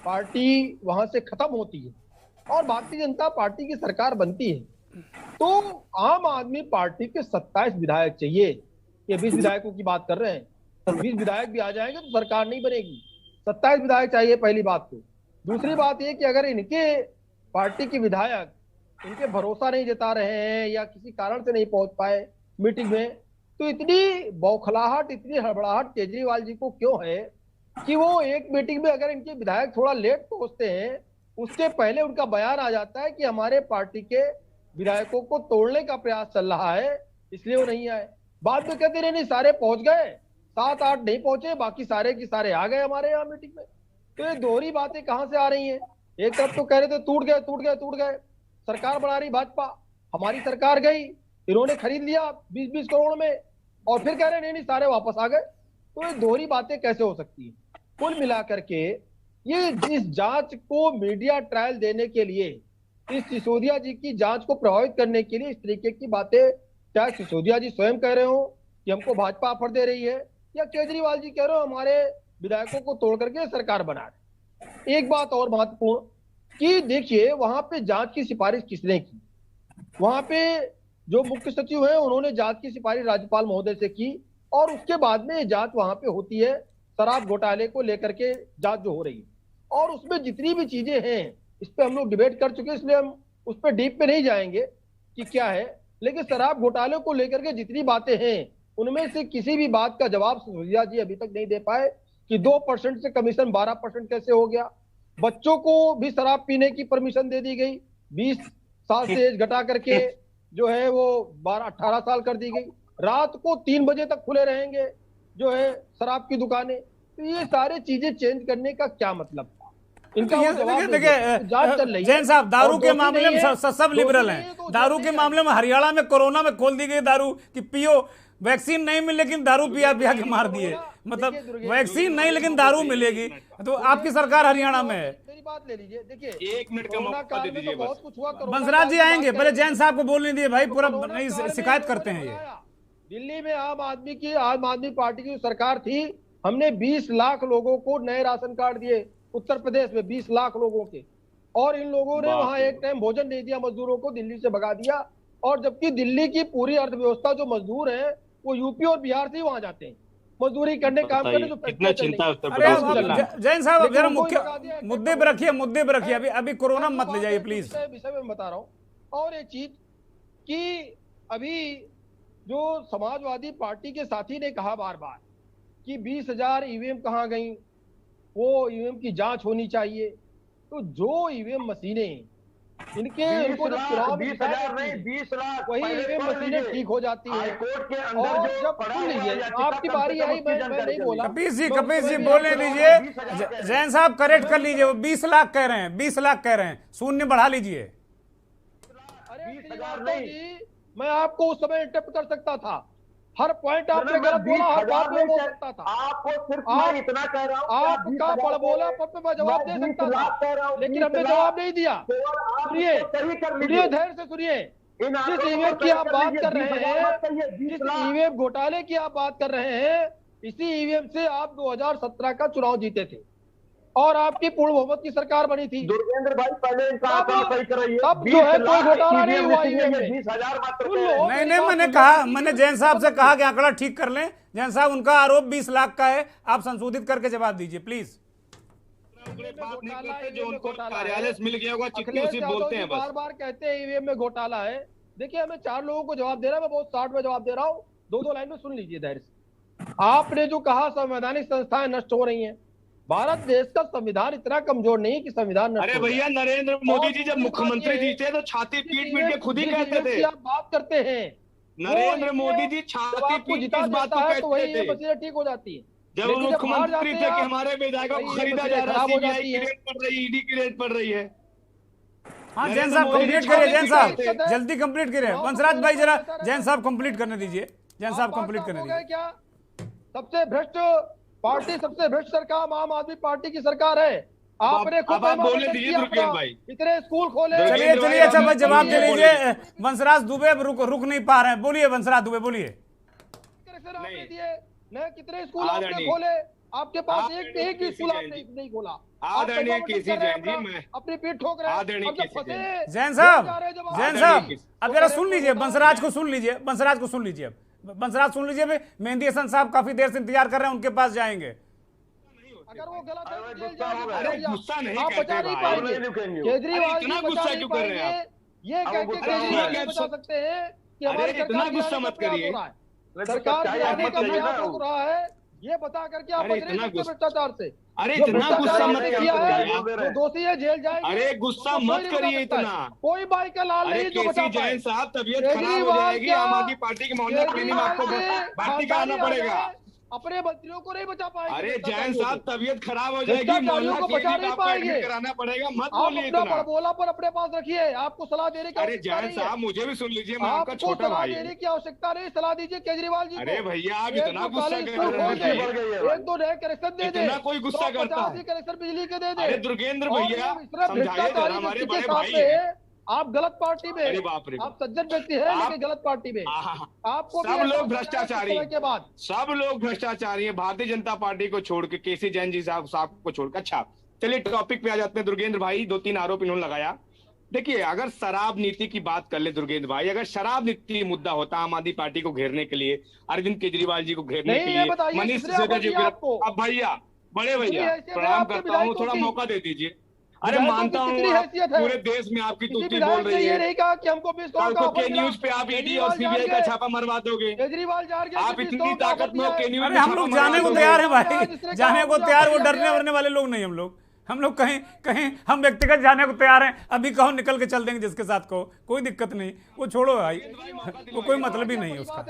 S11: पार्टी वहां से खत्म होती है और भारतीय जनता पार्टी की सरकार बनती है, तो आम आदमी पार्टी के 27 विधायक चाहिए। ये 20 विधायकों की बात कर रहे हैं, 20 विधायक भी आ जाएंगे तो सरकार नहीं बनेगी। 27 विधायक चाहिए, पहली बात। तो दूसरी बात ये कि अगर इनके पार्टी के विधायक इनके भरोसा नहीं जता रहे हैं या किसी कारण से नहीं पहुंच पाए मीटिंग में, तो इतनी बौखलाहट, इतनी हड़बड़ाहट केजरीवाल जी को क्यों है कि वो एक मीटिंग में अगर इनके विधायक थोड़ा लेट पहुंचते हैं, उसके पहले उनका बयान आ जाता है कि हमारे पार्टी के विधायकों को तोड़ने का प्रयास चल रहा है, इसलिए वो नहीं आए। बाद में कहते नहीं सारे पहुंच गए, 7-8 नहीं पहुंचे, बाकी सारे की सारे आ गए हमारे यहाँ मीटिंग में। तो ये दोहरी बातें कहां से आ रही हैं? एक तरफ तो कह रहे थे टूट गए, सरकार बना रही भाजपा, हमारी सरकार गई, इन्होंने खरीद लिया 20-20 करोड़ में, और फिर कह रहे नहीं सारे वापस आ गए। तो ये दोहरी बातें कैसे हो सकती है? कुल मिलाकर के ये इस जांच को मीडिया ट्रायल देने के लिए, इस सिसोदिया जी की जांच को प्रभावित करने के लिए इस तरीके की बातें, क्या सिसोदिया जी स्वयं कह रहे हो कि हमको भाजपा ऑफर दे रही है, या केजरीवाल जी कह रहे हो हमारे विधायकों को तोड़ करके सरकार बना रहे? एक बात और महत्वपूर्ण कि देखिए वहां पे जांच की सिफारिश किसने की? वहां पे जो मुख्य सचिव है उन्होंने जांच की सिफारिश राज्यपाल महोदय से की, और उसके बाद में जांच वहां पे होती है शराब घोटाले को लेकर के जांच जो हो रही है, और उसमें जितनी भी चीजें हैं इस पे हम लोग डिबेट कर चुके हैं, इसलिए हम उस पर डीप पे नहीं जाएंगे कि क्या है। लेकिन शराब घोटाले को लेकर के जितनी बातें हैं उनमें से किसी भी बात का जवाब सिसोदिया जी अभी तक नहीं दे पाए कि 2% से कमीशन 12% कैसे हो गया। बच्चों को भी शराब पीने की परमिशन दे दी गई, 20 साल से एज घटा करके जो है वो 12-18 साल कर दी गई। रात को 3 बजे तक खुले रहेंगे जो है शराब की दुकानें। तो ये सारी चीजें चेंज करने का क्या मतलब? इनका
S1: देखिए जैन साहब, दारू के मामले में सब लिबरल हैं। दारू के मामले में हरियाणा में कोरोना में खोल दी गई दारू कि पियो, वैक्सीन नहीं मिली लेकिन दारू पिया के मार दिए। मतलब वैक्सीन नहीं लेकिन दारू मिलेगी, तो आपकी सरकार हरियाणा में है।
S11: मेरी बात ले लीजिए, देखिए
S4: 1 मिनट का मौका दे दीजिए,
S11: बहुत कुछ हुआ।
S1: बंसराज जी आएंगे, पहले जैन साहब को बोलने दिए भाई, पूरा नहीं शिकायत करते हैं ये।
S11: दिल्ली में आम आदमी पार्टी की सरकार थी, हमने 20 लाख लोगों को नए राशन कार्ड दिए, उत्तर प्रदेश में 20 लाख लोगों के, और इन लोगों ने वहां एक टाइम भोजन नहीं दिया मजदूरों को, दिल्ली से भगा दिया। और जबकि दिल्ली की पूरी अर्थव्यवस्था जो मजदूर है वो यूपी और बिहार से ही वहां जाते हैं मजदूरी करने, काम करने। जो
S4: कितना चिंता है उत्तर
S1: अरे
S4: प्रदेश।
S1: जैन साहब अब जरा मुख्य मुद्दे पे रखिए, अभी कोरोना मत ले जाइए प्लीज।
S11: विषय में बता रहा हूँ। और एक चीज कि अभी जो समाजवादी पार्टी के साथी ने कहा बार बार कि 20,000 ईवीएम कहाँ गई, वो ईवीएम की जांच होनी चाहिए। तो जो ईवीएम मशीनें इनके
S3: 20,000 नहीं 20 लाख
S11: वही ईवीएम मशीनें ठीक हो जाती है। और जब सुन लीजिए, आपकी बारी आई, मैं नहीं बोला।
S1: कपीस जी बोलने दीजिए। जैन साहब करेक्ट कर लीजिए, वो 20 लाख कह रहे हैं, 20 लाख कह रहे हैं, शून्य बढ़ा लीजिए।
S11: अरे 20,000 नहीं, मैं आपको उस समय इंटरप्ट कर सकता था, हर पॉइंट आपने गलत बोला, हर बात में बोल सकता था।
S3: आपको सिर्फ मैं इतना कह रहा हूं,
S11: आपका बड़ बोला पर मैं जवाब दे सकता था, लेकिन हमने जवाब नहीं दिया। सुनिए, धैर्य से सुनिए। जिस ईवीएम की आप बात कर रहे हैं, जिस ईवीएम घोटाले की आप बात कर रहे हैं, इसी ईवीएम से आप 2017 का चुनाव जीते थे और आपकी पूर्ण बहुमत की सरकार बनी थी।
S3: दुर्गेंद्र भाई पहले इनका आंकड़ा सही कराइए।
S11: तब जो है कोई घोटाला नहीं हुआ।
S3: 20,000 मात्र
S1: नहीं, मैंने जैन साहब से कहा कि आंकड़ा ठीक कर लें। जैन साहब, उनका आरोप 20 लाख का है, आप संशोधित करके जवाब दीजिए प्लीज।
S4: जो उनको कार्यालय से मिल गया होगा, चिट्ठी उसी बोलते हैं,
S11: बार बार कहते हैं ईवीएम में घोटाला है। देखिए हमें 4 लोगों को जवाब दे रहा है, मैं बहुत शॉर्ट में जवाब दे रहा हूँ, 2-2 लाइन में सुन लीजिए धैर्य से। आपने जो कहा संवैधानिक संस्थाएं नष्ट हो रही हैं, भारत देश का संविधान इतना कमजोर नहीं कि संविधान नष्ट।
S4: अरे भैया, नरेंद्र मोदी जी जब मुख्यमंत्री जी थे तो छाती पीट के खुद ही कहते थे।
S11: आप बात करते हैं,
S4: नरेंद्र मोदी जी छाती पीट इस बात को कहते थे,
S11: मसले ठीक हो जाती है।
S4: जब वो मुख्यमंत्री थे कि हमारे विधायकों को खरीदा जा रहा है, सीबीआई की रेड पड़ रही है, ईडी की रेड पड़ रही है।
S1: हाँ जैन साहब कंप्लीट करिए, जैन साहब जल्दी कंप्लीट करिए। वंशराज भाई जरा जैन साहब कंप्लीट करने दीजिए, जैन साहब कंप्लीट करने दीजिए।
S11: क्या सबसे भ्रष्ट पार्टी, सबसे भ्रष्ट सरकार आम आदमी पार्टी की सरकार है। आपने खुद
S4: बोले दीजिए दुर्गेंद्र भाई,
S11: इतने स्कूल खोले।
S1: चलिए अच्छा भाई जवाब दे लीजिए। वंशराज दुबे रुक नहीं पा रहे हैं, बोलिए वंशराज दुबे बोलिए।
S11: कितने स्कूल आपने खोले, आपके पास एक ही स्कूल आपने नहीं खोला।
S4: आदरणीय केसी जैन जी, मैं
S11: अपनी पीठ ठोक रहे हैं।
S4: आदरणीय केसी
S1: जैन साहब, अब जरा सुन लीजिए, बंसराज को सुन लीजिए, बंसराज को सुन लीजिए, बंसराज सुन लीजिए। मेहंदी हसन साहब काफी देर से इंतजार कर रहे हैं, उनके पास जाएंगे।
S11: अगर वो गलत है तो जेल
S4: अरे गुस्सा नहीं
S11: आप बचा नहीं पाएंगे। केजरीवाल
S4: इतना गुस्सा क्यों कर रहे हैं आप?
S11: ये कह के केजरीवाल नहीं बचा सकते हैं कि हमारी
S4: इतना गुस्सा मत करिए।
S11: सरकार गिराने का प्रयास हो रहा है, ये बता करके आप बच रहे हैं भ्रष्टाचार से।
S4: अरे इतना गुस्सा मत
S11: करिए, दोषी है, जेल जाएंगे।
S4: अरे गुस्सा मत करिए इतना।
S11: कोई बाई का लाल नहीं जो बचा पाए।
S4: जैन साहब, तबीयत खराब हो जाएगी, आम आदमी पार्टी के मोहल्ला क्लिनिक में आपको भर्ती कराना पड़ेगा।
S11: अपने मंत्रियों को नहीं बचा पाएंगे।
S4: अरे जैन साहब, तबीयत खराब हो जाएगी, मोहल्ला क्लिनिक में आपको एडमिट कराना पड़ेगा। मत बोलिए इतना।
S11: बोला पर अपने पास रखिए, आपको सलाह देने की।
S4: अरे जैन साहब, मुझे भी सुन लीजिए, मैं आपका छोटा भाई।
S11: देने की आवश्यकता नहीं, सलाह दीजिए केजरीवाल जी।
S4: अरे भैया, आप इतना गुस्सा कर रहे हैं।
S11: एक दो नए कनेक्शन दे दे।
S4: इतना कोई गुस्सा करता है?
S11: कनेक्शन बिजली के दे दे।
S4: अरे दुर्गेंद्र भैया, समझाइए जरा, हमारे बड़े भाई हैं।
S11: आप गलत पार्टी में,
S4: अरे बाप रे,
S11: आप सज्जन व्यक्ति हैं लेकिन गलत पार्टी में। आपको
S4: सब लोग भ्रष्टाचारी
S11: के बाद
S4: सब लोग भ्रष्टाचारी हैं। भारतीय जनता पार्टी को छोड़ के, केसी जैन जी साहब को छोड़कर। अच्छा, चलिए टॉपिक पे आ जाते हैं। दुर्गेंद्र भाई, 2-3 आरोप इन्होंने लगाया। देखिए, अगर शराब नीति की बात कर ले दुर्गेंद्र भाई, अगर शराब नीति मुद्दा होता आम आदमी पार्टी को घेरने के लिए, अरविंद केजरीवाल जी को घेरने के लिए, मनीष सिसोदिया जी को, अब भैया, बड़े भैया, प्रणाम करता हूँ, थोड़ा मौका दे दीजिए। अरे मानता हूँ पूरे देश में आपकी तुलसी बोल रही है।
S11: नहीं कहा कि हमको
S4: कल को के न्यूज पे आप ईडी और सीबीआई का छापा मरवा दोगे।
S11: केजरीवाल
S4: आप इतनी ताकत में हो के न्यूज।
S1: अरे हम लोग जाने को तैयार है भाई, जाने को तैयार। वो डरने वरने वाले लोग नहीं हम लोग कहीं हम व्यक्तिगत जाने को तैयार हैं। अभी कहो निकल के चल देंगे जिसके साथ को, कोई दिक्कत नहीं, वो छोड़ो भाई, वो कोई मतलब ही नहीं है उसका।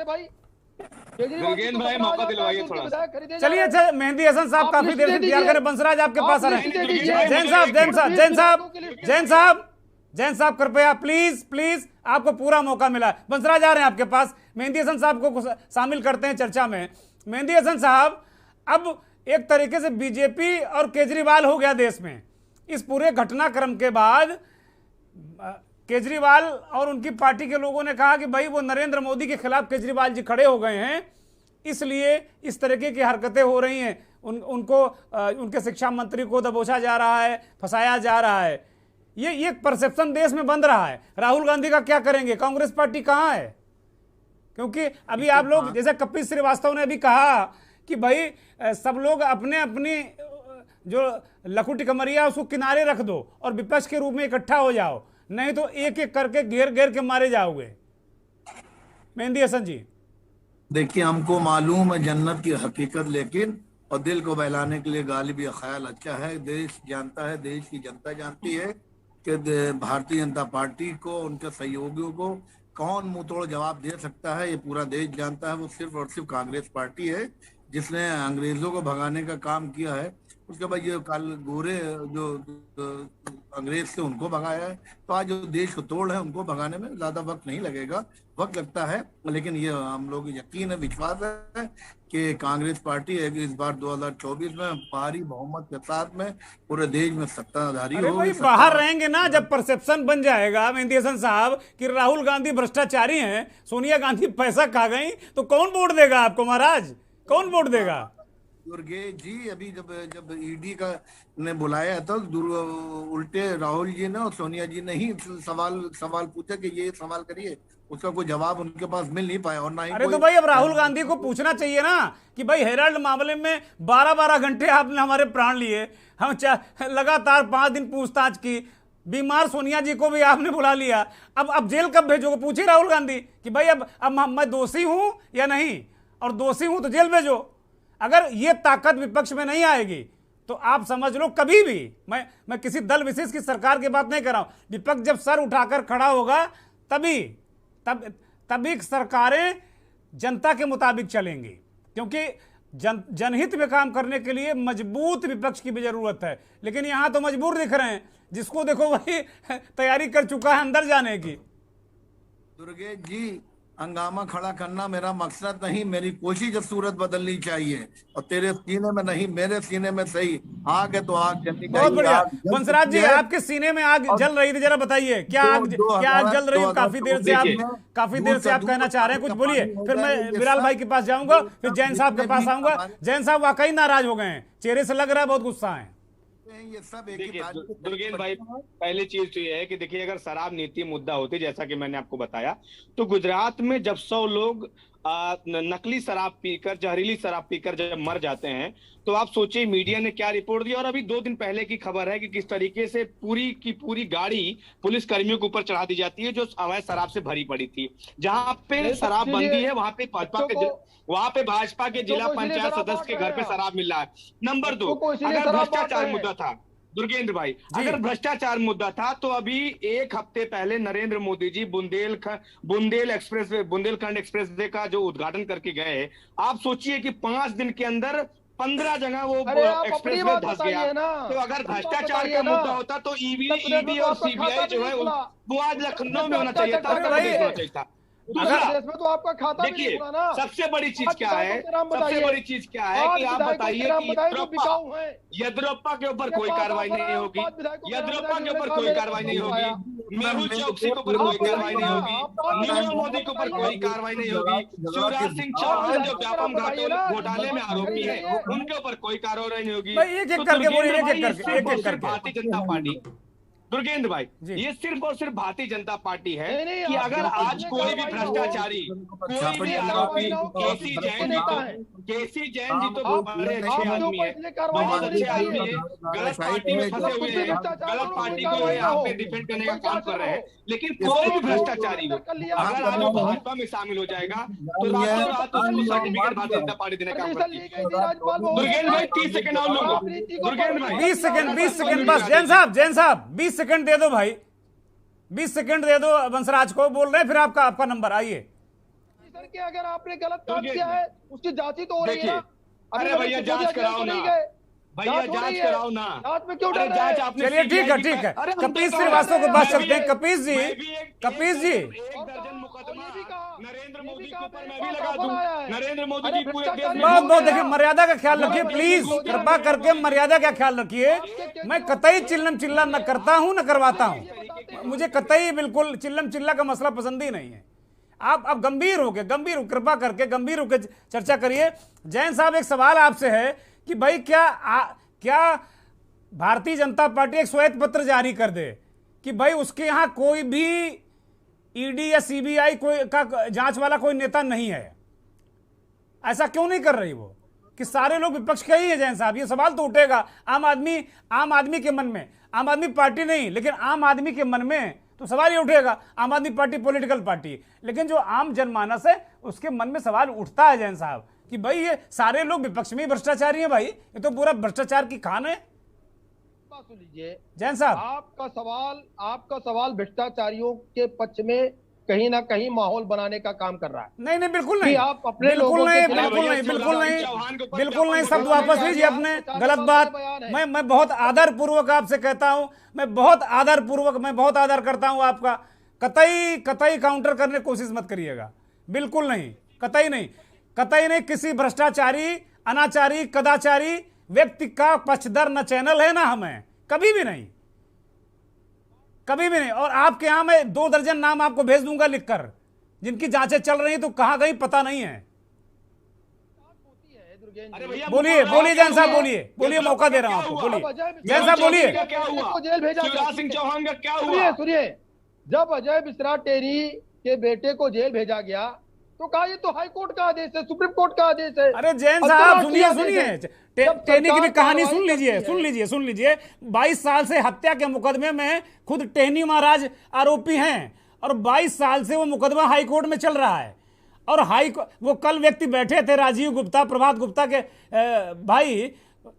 S4: दुर्गेंद्र भाई, मौका दिलवाइए थोड़ा।
S1: चलिए, अच्छा, मेहंदी हसन साहब काफी देर से इंतजार करें। बंसराज आपके पास आ रहे हैं। जैन साहब कृपया, प्लीज, आपको पूरा मौका मिला। बंसराज आ रहे हैं आपके पास, मेहंदी हसन साहब को शामिल करते हैं चर्चा में। मेहंदी हसन साहब, अब एक तरीके से बीजेपी और केजरीवाल हो गया देश में। इस पूरे घटनाक्रम के बाद केजरीवाल और उनकी पार्टी के लोगों ने कहा कि भाई वो नरेंद्र मोदी के खिलाफ केजरीवाल जी खड़े हो गए हैं, इसलिए इस तरीके की हरकतें हो रही हैं। उनको उनके शिक्षा मंत्री को दबोचा जा रहा है, फंसाया जा रहा है। ये एक परसेप्शन देश में बन रहा है। राहुल गांधी का क्या करेंगे? कांग्रेस पार्टी कहाँ है? क्योंकि अभी आप लोग, जैसे कपिल श्रीवास्तव ने अभी कहा कि भाई सब लोग अपने अपनी जो लखुटी कमरिया उसको किनारे रख दो और विपक्ष के रूप में इकट्ठा हो जाओ, नहीं तो एक एक करके घेर घेर के मारे जाओगे। मेहंदी हसन जी,
S12: देखिए, हमको मालूम है जन्नत की हकीकत, लेकिन और दिल को बहलाने के लिए गालिब या ख्याल अच्छा है। देश जानता है, देश की जनता जानती है कि भारतीय जनता पार्टी को, उनके सहयोगियों को कौन मुंह तोड़ जवाब दे सकता है। ये पूरा देश जानता है। वो सिर्फ और सिर्फ कांग्रेस पार्टी है जिसने अंग्रेजों को भगाने का काम किया है। उसके बाद ये काल गोरे जो अंग्रेज थे उनको भगाया है। तो आज जो देश को तोड़ है उनको भगाने में ज्यादा वक्त नहीं लगेगा, वक्त लगता है, लेकिन ये हम लोग यकीन है, विश्वास है कि कांग्रेस पार्टी है कि इस बार 2024 में भारी बहुमत के साथ में पूरे देश में सत्ताधारी होगी।
S1: बाहर रहेंगे ना जब परसेप्शन बन जाएगा मेहंदी हसन साहब कि राहुल गांधी भ्रष्टाचारी हैं, सोनिया गांधी पैसा खा गई, तो कौन वोट देगा आपको महाराज? कौन वोट देगा?
S12: दुर्गे जी, अभी जब ईडी का ने बुलाया तो उल्टे राहुल जी ने और सोनिया जी ने ही सवाल पूछा कि ये सवाल करिए, उसका कोई जवाब उनके पास मिल नहीं पाया। और ना ही
S1: अरे तो भाई अब राहुल गांधी को पूछना चाहिए ना कि भाई हेराल्ड मामले में 12-12 घंटे आपने हमारे प्राण लिए, हम लगातार 5 दिन पूछताछ की, बीमार सोनिया जी को भी आपने बुला लिया, अब जेल कब भेजोगे? पूछिए राहुल गांधी कि भाई अब मैं दोषी हूं या नहीं, और दोषी हूं तो जेल भेजो। अगर ये ताकत विपक्ष में नहीं आएगी तो आप समझ लो कभी भी, मैं किसी दल विशेष की सरकार की बात नहीं कर रहा हूं, विपक्ष जब सर उठाकर खड़ा होगा तभी सरकारें जनता के मुताबिक चलेंगी, क्योंकि जनहित में काम करने के लिए मजबूत विपक्ष की भी जरूरत है। लेकिन यहां तो मजबूर दिख रहे हैं, जिसको देखो वही तैयारी कर चुका है अंदर जाने की।
S12: दुर्गे जी, हंगामा खड़ा करना मेरा मकसद नहीं, मेरी कोशिश सूरत बदलनी चाहिए और तेरे सीने में नहीं मेरे सीने में सही आग है तो आग जलनी चाहिए।
S1: बहुत बढ़िया बंसराज जी, आपके सीने में आग जल रही थी, जरा बताइए क्या आग जल रही है? काफी देर से आप कहना चाह रहे हैं, कुछ बोलिए, फिर मैं बिलाल भाई के पास जाऊंगा, फिर जैन साहब के पास आऊंगा। जैन साहब वाकई नाराज हो गए हैं, चेहरे से लग रहा है बहुत गुस्सा है।
S12: ये सब
S4: देखिए दुर्गेंद्र भाई, पहली चीज तो ये है कि देखिए अगर शराब नीति मुद्दा होती जैसा कि मैंने आपको बताया, तो गुजरात में जब 100 लोग नकली शराब पीकर, जहरीली शराब पीकर जब मर जाते हैं, तो आप सोचिए मीडिया ने क्या रिपोर्ट दिया। और अभी 2 दिन पहले की खबर है कि किस तरीके से पूरी की पूरी गाड़ी पुलिस कर्मियों के ऊपर चढ़ा दी जाती है जो अवैध शराब से भरी पड़ी थी। जहां पे शराब बंदी है वहां पे भाजपा के जिला पंचायत सदस्य के घर पे शराब मिल रहा है। नंबर 2, अगर भ्रष्टाचार मुद्दा था दुर्गेंद्र भाई, अगर भ्रष्टाचार मुद्दा था तो अभी 1 हफ्ते पहले नरेंद्र मोदी जी बुंदेलखंड एक्सप्रेसवे का जो उद्घाटन करके गए, आप सोचिए कि 5 दिन के अंदर 15 जगह वो एक्सप्रेसवे धंस गया। तो अगर भ्रष्टाचार का मुद्दा होता तो ईडी और सीबीआई जो है वो आज लखनऊ में होना चाहिए था।
S11: इसमें तो आपका खाता भी नहीं खुला ना।
S4: सबसे बड़ी चीज क्या है, सबसे बड़ी चीज क्या है कि आप बताइए कि येदियुरप्पा के ऊपर कोई कार्रवाई नहीं होगी, येदियुरप्पा के ऊपर कोई कार्रवाई नहीं होगी, मेहुल चौकसी के ऊपर कोई कार्रवाई नहीं होगी, नीरव मोदी के ऊपर कोई कार्रवाई नहीं होगी, शिवराज सिंह चौहान जो व्यापम घोटाले में आरोपी है उनके ऊपर कोई कार्रवाई नहीं होगी। भारतीय जनता पार्टी, दुर्गेंद्र भाई, ये सिर्फ और सिर्फ भारतीय जनता पार्टी है कि अगर आज कोई भी भ्रष्टाचारी, कोई भी आरोपी, केसी जैन जी तो बहुत बड़े अच्छे आदमी है, बहुत अच्छे आदमी है, गलत पार्टी में फंसे हुए हैं, गलत पार्टी को यहाँ पे डिफेंड करने का काम कर रहे हैं, लेकिन कोई भी भ्रष्टाचारी हो अगर आज वो भाजपा में शामिल हो जाएगा तो रातों रात उसको सर्टिफिकेट भारतीय जनता पार्टी देने का काम करती है। दुर्गेंद्र भाई 30 सेकंड और लूंगा, दुर्गेंद्र भाई
S1: 20 सेकंड बस। जैन साहब 20 सेकंड दे दो भाई, 20 सेकंड दे दो बंसराज को, बोल रहे हैं फिर आपका नंबर। आइए
S11: सर कि अगर आपने गलत काम किया है उसकी जांच ही तो हो रही है।
S4: अरे भैया जांच कराओ ना, भैया जांच कराओ ना,
S11: जांच में क्यों डर रहे हैं?
S1: चलिए ठीक है कपीस श्रीवास्तव के पास चलते हैं। कपीस जी
S4: नरेंद्र मोदी के ऊपर मैं भी लगा दूं, नरेंद्र मोदी जी पूरे देश में
S1: बहुत देखिए, मर्यादा का ख्याल रखिए प्लीज, कृपा करके मर्यादा का ख्याल रखिए। मैं कतई चिल्लम चिल्ला न करता हूं न करवाता हूं, मुझे कतई बिल्कुल चिल्लम चिल्ला का मसला पसंद ही नहीं है। आप गंभीर हो कृपा करके गंभीर होकर चर्चा करिए। जैन साहब एक सवाल आपसे है कि भाई क्या भारतीय जनता पार्टी एक श्वेत पत्र जारी कर दे कि भाई उसके यहां कोई भी ईडी या सीबीआई कोई का जांच वाला कोई नेता नहीं है? ऐसा क्यों नहीं कर रही वो कि सारे लोग विपक्ष के ही है? जैन साहब ये सवाल तो उठेगा आम आदमी के मन में, आम आदमी पार्टी नहीं लेकिन आम आदमी के मन में तो सवाल ये उठेगा। आम आदमी पार्टी पॉलिटिकल पार्टी, लेकिन जो आम जनमानस है उसके मन में सवाल उठता है जैन साहब कि भाई ये सारे लोग विपक्ष में ही भ्रष्टाचारी हैं। भाई ये तो पूरा भ्रष्टाचार की खान है।
S11: सुन लीजिए
S1: जैन साहब,
S11: आपका सवाल भ्रष्टाचारियों के पक्ष में कहीं ना कहीं माहौल बनाने का काम कर रहा है।
S1: नहीं बिल्कुल नहीं,
S11: आप अपने बिल्कुल
S1: नहीं शब्द वापस लीजिए अपने, गलत बात। मैं बहुत आदर पूर्वक आपसे कहता हूं, मैं बहुत आदर करता हूं आपका। कतई काउंटर करने की कोशिश मत करिएगा, बिल्कुल नहीं, कतई नहीं। किसी भ्रष्टाचारी, अनाचारी, कदाचारी व्यक्ति का पक्षधर न चैनल है ना हमें, कभी भी नहीं। और आपके यहां मैं 2 दर्जन नाम आपको भेज दूंगा लिखकर, जिनकी जांचें चल रही तो कहां गई पता नहीं है। बोलिए जैन साहब, बोलिए मौका दे रहा हूं आपको, बोलिए जैन साहब, बोलिए।
S11: जेल भेजा
S4: शिवराज सिंह चौहान का क्या हुआ?
S11: सुनिए, जब अजय मिश्रा टेरी के बेटे को जेल भेजा गया तो कहा ये तो हाई कोर्ट का आदेश है, सुप्रीम कोर्ट का आदेश है।
S1: अरे जैन साहब सुनिए, टेनी की भी कहानी सुन लीजिए। 22 साल से हत्या के मुकदमे में खुद टेनी महाराज आरोपी हैं और 22 साल से वो मुकदमा हाई कोर्ट में चल रहा है। और वो कल व्यक्ति बैठे थे, राजीव गुप्ता, प्रभात गुप्ता के भाई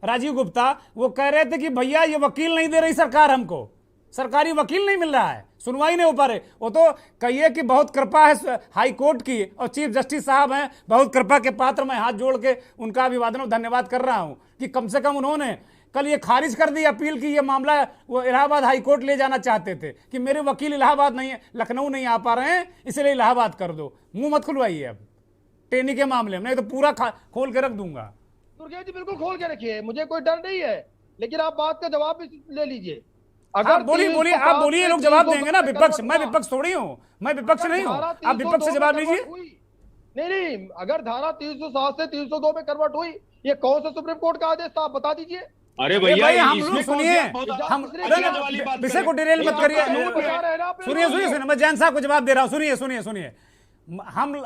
S1: राजीव गुप्ता, वो कह रहे थे कि भैया ये वकील नहीं दे रही सरकार, हमको सरकारी वकील नहीं मिल रहा है, सुनवाई नहीं हो पा रही। वो तो कहिए कि बहुत कृपा है हाई कोर्ट की और चीफ जस्टिस साहब हैं, बहुत कृपा के पात्र। मैं हाथ जोड़ के उनका अभिवादन और धन्यवाद कर रहा हूं कि कम से कम उन्होंने कल ये खारिज कर दी अपील की, ये मामला वो इलाहाबाद हाई कोर्ट ले जाना चाहते थे कि मेरे वकील इलाहाबाद नहीं है, लखनऊ नहीं आ पा रहे हैं, इसलिए इलाहाबाद कर दो। मुंह मत खुलवाइए अब टेनी के मामले में, नहीं तो पूरा खोल के रख दूंगा।
S11: दुर्गेश जी बिल्कुल खोल के रखिए, मुझे कोई डर नहीं है, लेकिन आप बात का जवाब भी ले लीजिए।
S1: अगर बोलिए आप बोलिए, लोग जवाब देंगे ना। विपक्ष, मैं विपक्ष थोड़ी हूँ, मैं विपक्ष नहीं हूँ, आप विपक्ष से जवाब लीजिए।
S11: नहीं, अगर धारा 307 से 302 में कन्वर्ट हुई, ये कौन सा सुप्रीम कोर्ट का आदेश था, आप बता दीजिए।
S4: अरे भैया
S1: हम लोग सुनिए, हम विषय को डिरेल मत करिए। सुनिए, मैं जैन साहब को जवाब दे रहा हूँ। सुनिए,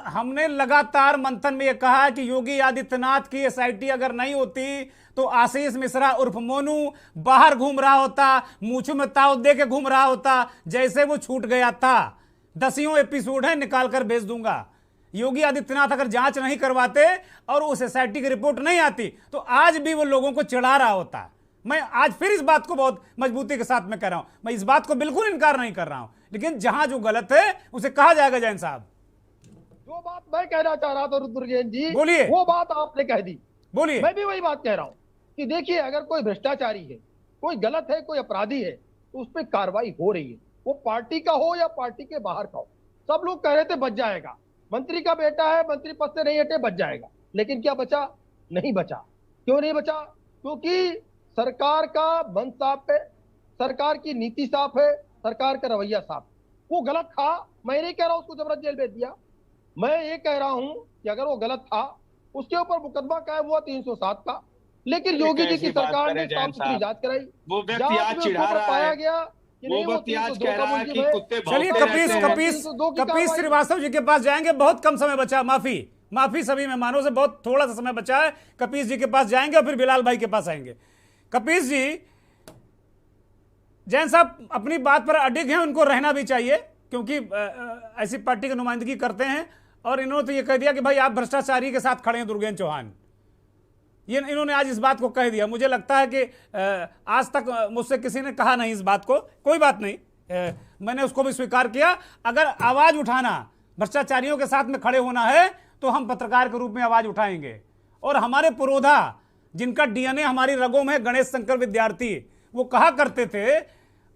S1: हमने लगातार मंथन में यह कहा कि योगी आदित्यनाथ की एसआईटी अगर नहीं होती तो आशीष मिश्रा उर्फ मोनू बाहर घूम रहा होता, मूछों में ताव दे के घूम रहा होता, जैसे वो छूट गया था। 10 एपिसोड है, निकाल कर भेज दूंगा। योगी आदित्यनाथ अगर जांच नहीं करवाते और उस एसआईटी की रिपोर्ट नहीं आती तो आज भी वो लोगों को चिढ़ा रहा होता। मैं आज फिर इस बात को बहुत मजबूती के साथ में कह रहा हूं, मैं इस बात को बिल्कुल इनकार नहीं कर रहा हूं, लेकिन जहां जो गलत है उसे कहा जाएगा। जैन साहब,
S11: जो बात मैं कहना चाह रहा था रुद्रजैन जी,
S1: बोलिए।
S11: वो बात आपने कह दी,
S1: बोलिए।
S11: मैं भी वही बात कह रहा हूं कि देखिए, अगर कोई भ्रष्टाचारी है, कोई गलत है, कोई अपराधी है, तो उस पर कार्रवाई हो रही है, वो पार्टी का हो या पार्टी के बाहर का हो। सब लोग कह रहे थे बच जाएगा, मंत्री का बेटा है, मंत्री पद से नहीं हटे, बच जाएगा, लेकिन क्या बचा? नहीं बचा। क्यों नहीं बचा? क्योंकि सरकार का मन साफ है, सरकार की नीति साफ है, सरकार का रवैया साफ। वो गलत था, मैं नहीं कह रहा उसको जबरदस्त जेल भेज दिया, मैं ये कह रहा हूं कि अगर वो गलत था, उसके ऊपर मुकदमा कायम हुआ 307 का, लेकिन योगी जी की सरकार ने साफ सुथरी जांच कराई।
S4: वो व्यक्ति आज चिढ़ा रहा
S11: पाया
S4: है,
S11: गया
S4: वो व्यक्ति आज कह रहा है कि कुत्ते
S1: चलिए कपीस श्रीवास्तव जी के पास जाएंगे। बहुत कम समय बचा, माफी सभी मेहमानों से, बहुत थोड़ा सा समय बचा है। कपीस जी के पास जाएंगे और फिर बिलाल भाई के पास आएंगे। कपीस जी, जैन साहब अपनी बात पर अडिग हैं, उनको रहना भी चाहिए क्योंकि ऐसी पार्टी की नुमाइंदगी करते हैं, और इन्होंने तो ये कह दिया कि भाई आप भ्रष्टाचारी के साथ खड़े हैं दुर्गेन्द्र चौहान। ये इन्होंने आज इस बात को कह दिया। मुझे लगता है कि आज तक मुझसे किसी ने कहा नहीं इस बात को, कोई बात नहीं, मैंने उसको भी स्वीकार किया। अगर आवाज उठाना, भ्रष्टाचारियों के साथ में खड़े होना है तो हम पत्रकार के रूप में आवाज उठाएंगे। और हमारे पुरोधा, जिनका डीएनए हमारी रगों में, गणेश शंकर विद्यार्थी, वो कहा करते थे,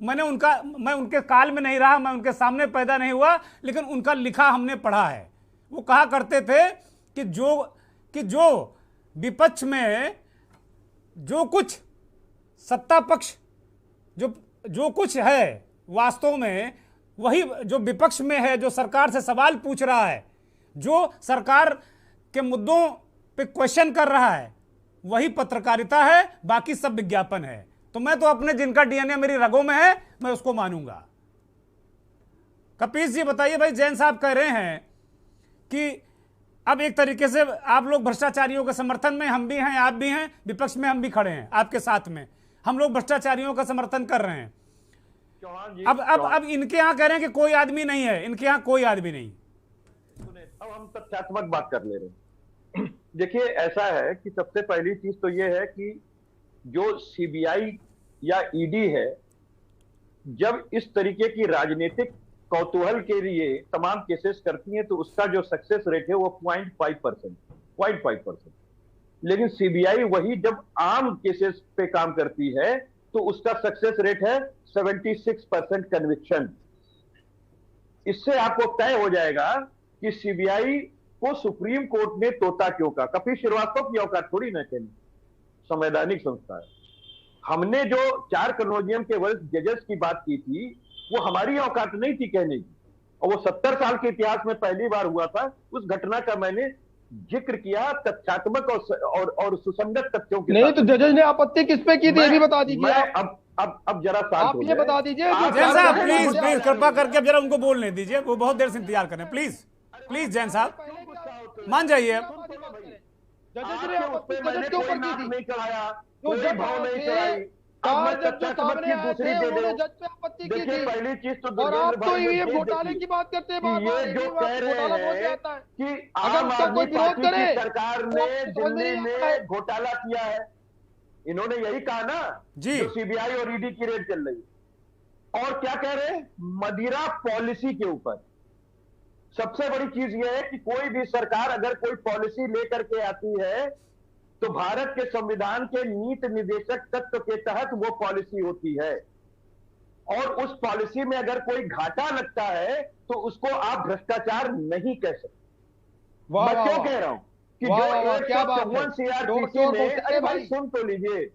S1: मैं उनके काल में नहीं रहा, मैं उनके सामने पैदा नहीं हुआ, लेकिन उनका लिखा हमने पढ़ा है। वो कहा करते थे कि जो विपक्ष में जो कुछ सत्ता पक्ष जो कुछ है, वास्तव में वही जो विपक्ष में है, जो सरकार से सवाल पूछ रहा है, जो सरकार के मुद्दों पे क्वेश्चन कर रहा है, वही पत्रकारिता है, बाकी सब विज्ञापन है। तो मैं तो अपने, जिनका डीएनए मेरी रगों में है, मैं उसको मानूंगा। कपीस जी बताइए, भाई जैन साहब कह रहे हैं कि अब एक तरीके से आप लोग भ्रष्टाचारियों के समर्थन में, हम भी हैं, आप भी हैं, विपक्ष में हम भी खड़े हैं आपके साथ में, हम लोग भ्रष्टाचारियों का समर्थन कर रहे हैं। अब इनके यहाँ कह रहे हैं कि कोई आदमी नहीं है, इनके यहाँ कोई आदमी नहीं।
S3: अब हम तथ्यात्मक बात कर ले रहे हैं। देखिए, ऐसा है कि सबसे पहली चीज तो ये है कि जो सीबीआई या ईडी है, जब इस तरीके की राजनीतिक कौतूहल के लिए तमाम केसेस करती हैं तो उसका जो सक्सेस रेट है वो 0.5%। लेकिन सीबीआई वही जब आम केसेस पे काम करती है तो उसका सक्सेस रेट है 76% कन्विक्शन। इससे आपको तय हो जाएगा कि सीबीआई को सुप्रीम कोर्ट ने तोता क्यों कहा। कपीस श्रीवास्तव की औकात थोड़ी ना कहनी, संवैधानिक संस्था है। हमने जो 4 कनोजियम के वरिष्ठ जजेस की बात की थी, वो हमारी औकात नहीं थी कहने की, और वो 70 साल के इतिहास में पहली बार हुआ था। उस घटना का मैंने जिक्र किया तथ्यात्मक और सुसंगत तथ्यों के
S11: नहीं। तो जजेस ने आपत्ति किस पे की थी, ये भी बता दीजिए।
S3: अब जरा
S11: आप ये बता दीजिए।
S1: जैन साहब प्लीज कृपा करके अब जरा उनको बोलने दीजिए, वो बहुत देर से इंतजार कर रहे हैं। प्लीज जैन साहब मान जाइए।
S11: जजेस ने आपत्ति जजेस के ऊपर की थी,
S3: नहीं चढ़ाया,
S11: जो
S3: कोई भाव नहीं चढ़ाई। पहली चीज तो
S11: और आप तो ईवीएम घोटाले की बात करते हैं,
S3: ये जो कह रहे हैं कि आम आदमी पार्टी की सरकार ने दिल्ली में घोटाला किया है, इन्होंने यही कहा ना जी, जो सीबीआई और ईडी की रेड चल रही है। और क्या कह रहे हैं, मदिरा पॉलिसी के ऊपर। सबसे बड़ी चीज यह है कि कोई भी सरकार अगर कोई पॉलिसी लेकर के आती है तो भारत के संविधान के नीति निर्देशक तत्व के तहत वो पॉलिसी होती है, और उस पॉलिसी में अगर कोई घाटा लगता है तो उसको आप भ्रष्टाचार नहीं कह सकते। मैं क्यों कह रहा हूं कि जो 154 सीआरपीसी में, अरे भाई सुन तो लीजिए,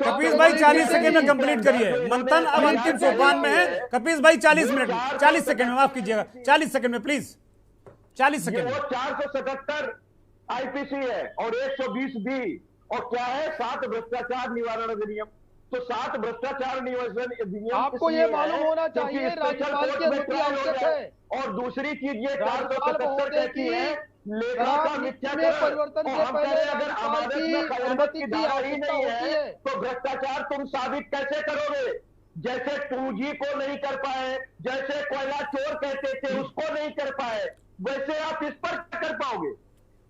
S1: कपीस भाई 40 सेकंड में कंप्लीट करिए। मंथन अब अंतिम सोपान में है। कपीस भाई 40 सेकंड में, माफ कीजिएगा, 40 सेकंड में प्लीज, 40 सेकंड।
S3: वो 477 आईपीसी है और 120 बी, और क्या है 7 भ्रष्टाचार निवारण अधिनियम। तो 7 भ्रष्टाचार निवारण अधिनियम
S11: आपको ये मालूम होना चाहिए राज्यपाल की अनुमति आवश्यक है।
S3: और दूसरी चीज ये 477 कहती है लेखा का मिथ्याकरण,
S11: परिवर्तन
S3: और
S11: से
S3: हम कह रहे हैं अगर अमानत में खयानत की धारा ही नहीं है तो भ्रष्टाचार तुम साबित कैसे करोगे? जैसे 2G को नहीं कर पाए, जैसे कोयला चोर कहते थे उसको नहीं कर पाए, वैसे आप इस पर क्या कर पाओगे?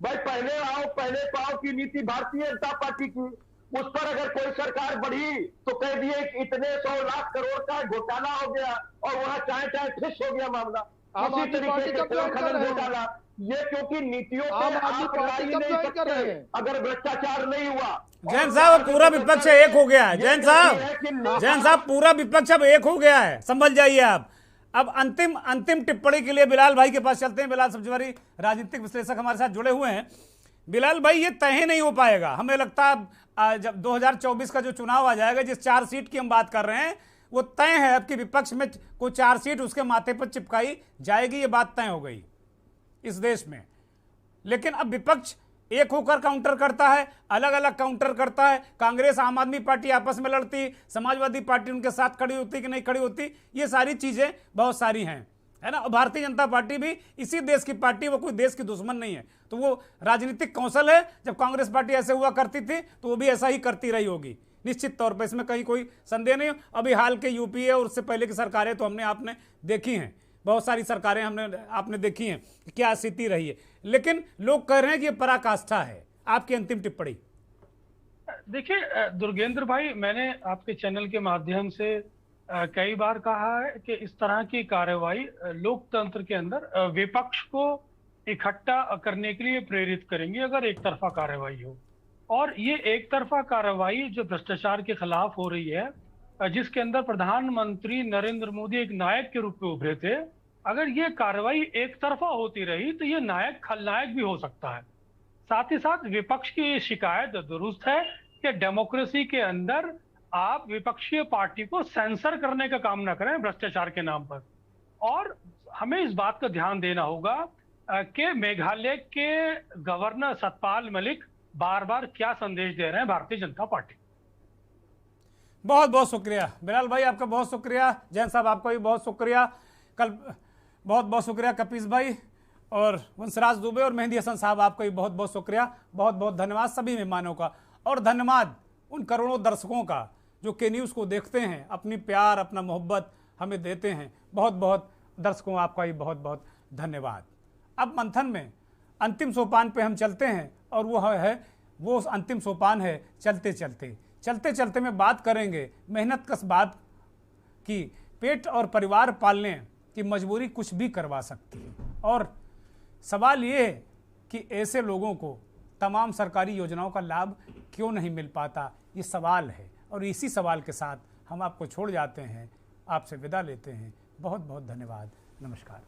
S3: भाई पहले आओ पहले पाओ की नीति भारतीय जनता पार्टी की, उस पर अगर कोई सरकार बढ़ी तो कह दिए इतने 100 लाख करोड़ का घोटाला हो गया और वहां चाहे चाहे फिश हो गया मामला। इसी तरीके से खनन घोटाला, ये क्योंकि नीतियों पे आप लाई नहीं सकते अगर भ्रष्टाचार नहीं हुआ।
S1: जैन साहब पूरा विपक्ष एक हो गया है। जैन साहब पूरा विपक्ष अब एक हो गया है, संभल जाइए आप। अब अंतिम टिप्पणी के लिए बिलाल भाई के पास चलते हैं। बिलाल सब्जवारी राजनीतिक विश्लेषक हमारे साथ जुड़े हुए हैं। बिलाल भाई ये तय नहीं हो पाएगा, हमें लगता है जब 2024 का जो चुनाव आ जाएगा, जिस 4 सीट की हम बात कर रहे हैं वो तय है। अब कि विपक्ष में कोई 4 सीट उसके माथे पर चिपकाई जाएगी, ये बात तय हो गई इस देश में। लेकिन अब विपक्ष एक होकर काउंटर करता है, अलग अलग काउंटर करता है। कांग्रेस आम आदमी पार्टी आपस में लड़ती, समाजवादी पार्टी उनके साथ खड़ी होती कि नहीं खड़ी होती, ये सारी चीजें बहुत सारी हैं, है ना। भारतीय जनता पार्टी भी इसी देश की पार्टी, वो कोई देश की दुश्मन नहीं है। तो वो राजनीतिक कौशल है। जब कांग्रेस पार्टी ऐसे हुआ करती थी तो वो भी ऐसा ही करती रही होगी निश्चित तौर पर, इसमें कहीं कोई संदेह नहीं। अभी हाल के यूपीए और उससे पहले की सरकारें तो आपने देखी हैं, बहुत सारी सरकारें आपने देखी हैं क्या स्थिति रही है। लेकिन लोग कह रहे हैं कि ये पराकाष्ठा है। आपकी अंतिम टिप्पणी।
S2: देखिए दुर्गेंद्र भाई, मैंने आपके चैनल के माध्यम से कई बार कहा है कि इस तरह की कार्रवाई लोकतंत्र के अंदर विपक्ष को इकट्ठा करने के लिए प्रेरित करेंगी अगर एक तरफा कार्रवाई हो। और ये एक तरफा कार्रवाई जो भ्रष्टाचार के खिलाफ हो रही है, जिसके अंदर प्रधानमंत्री नरेंद्र मोदी एक नायक के रूप में उभरे थे, अगर ये कार्रवाई एक तरफा होती रही तो ये नायक खलनायक भी हो सकता है। साथ ही साथ विपक्ष की ये शिकायत दुरुस्त है कि डेमोक्रेसी के अंदर आप विपक्षीय पार्टी को सेंसर करने का काम ना करें भ्रष्टाचार के नाम पर। और हमें इस बात का ध्यान देना होगा कि मेघालय के गवर्नर सतपाल मलिक बार बार क्या संदेश दे रहे हैं भारतीय जनता पार्टी।
S1: बहुत बहुत शुक्रिया बिलाल भाई, आपका बहुत शुक्रिया। जैन साहब आपका भी बहुत शुक्रिया। कल बहुत बहुत शुक्रिया कपीस भाई और वंशराज दुबे और मेहंदी हसन साहब, आपका भी बहुत बहुत शुक्रिया। बहुत बहुत धन्यवाद सभी मेहमानों का, और धन्यवाद उन करोड़ों दर्शकों का जो के न्यूज़ को देखते हैं, अपनी प्यार अपना मोहब्बत हमें देते हैं। बहुत बहुत दर्शकों आपका भी बहुत बहुत धन्यवाद। अब मंथन में अंतिम सोपान पे हम चलते हैं, और वो अंतिम सोपान है चलते चलते में बात करेंगे मेहनत कश बात की। पेट और परिवार पालने की मजबूरी कुछ भी करवा सकती है, और सवाल ये है कि ऐसे लोगों को तमाम सरकारी योजनाओं का लाभ क्यों नहीं मिल पाता, ये सवाल है। और इसी सवाल के साथ हम आपको छोड़ जाते हैं, आपसे विदा लेते हैं। बहुत बहुत धन्यवाद, नमस्कार।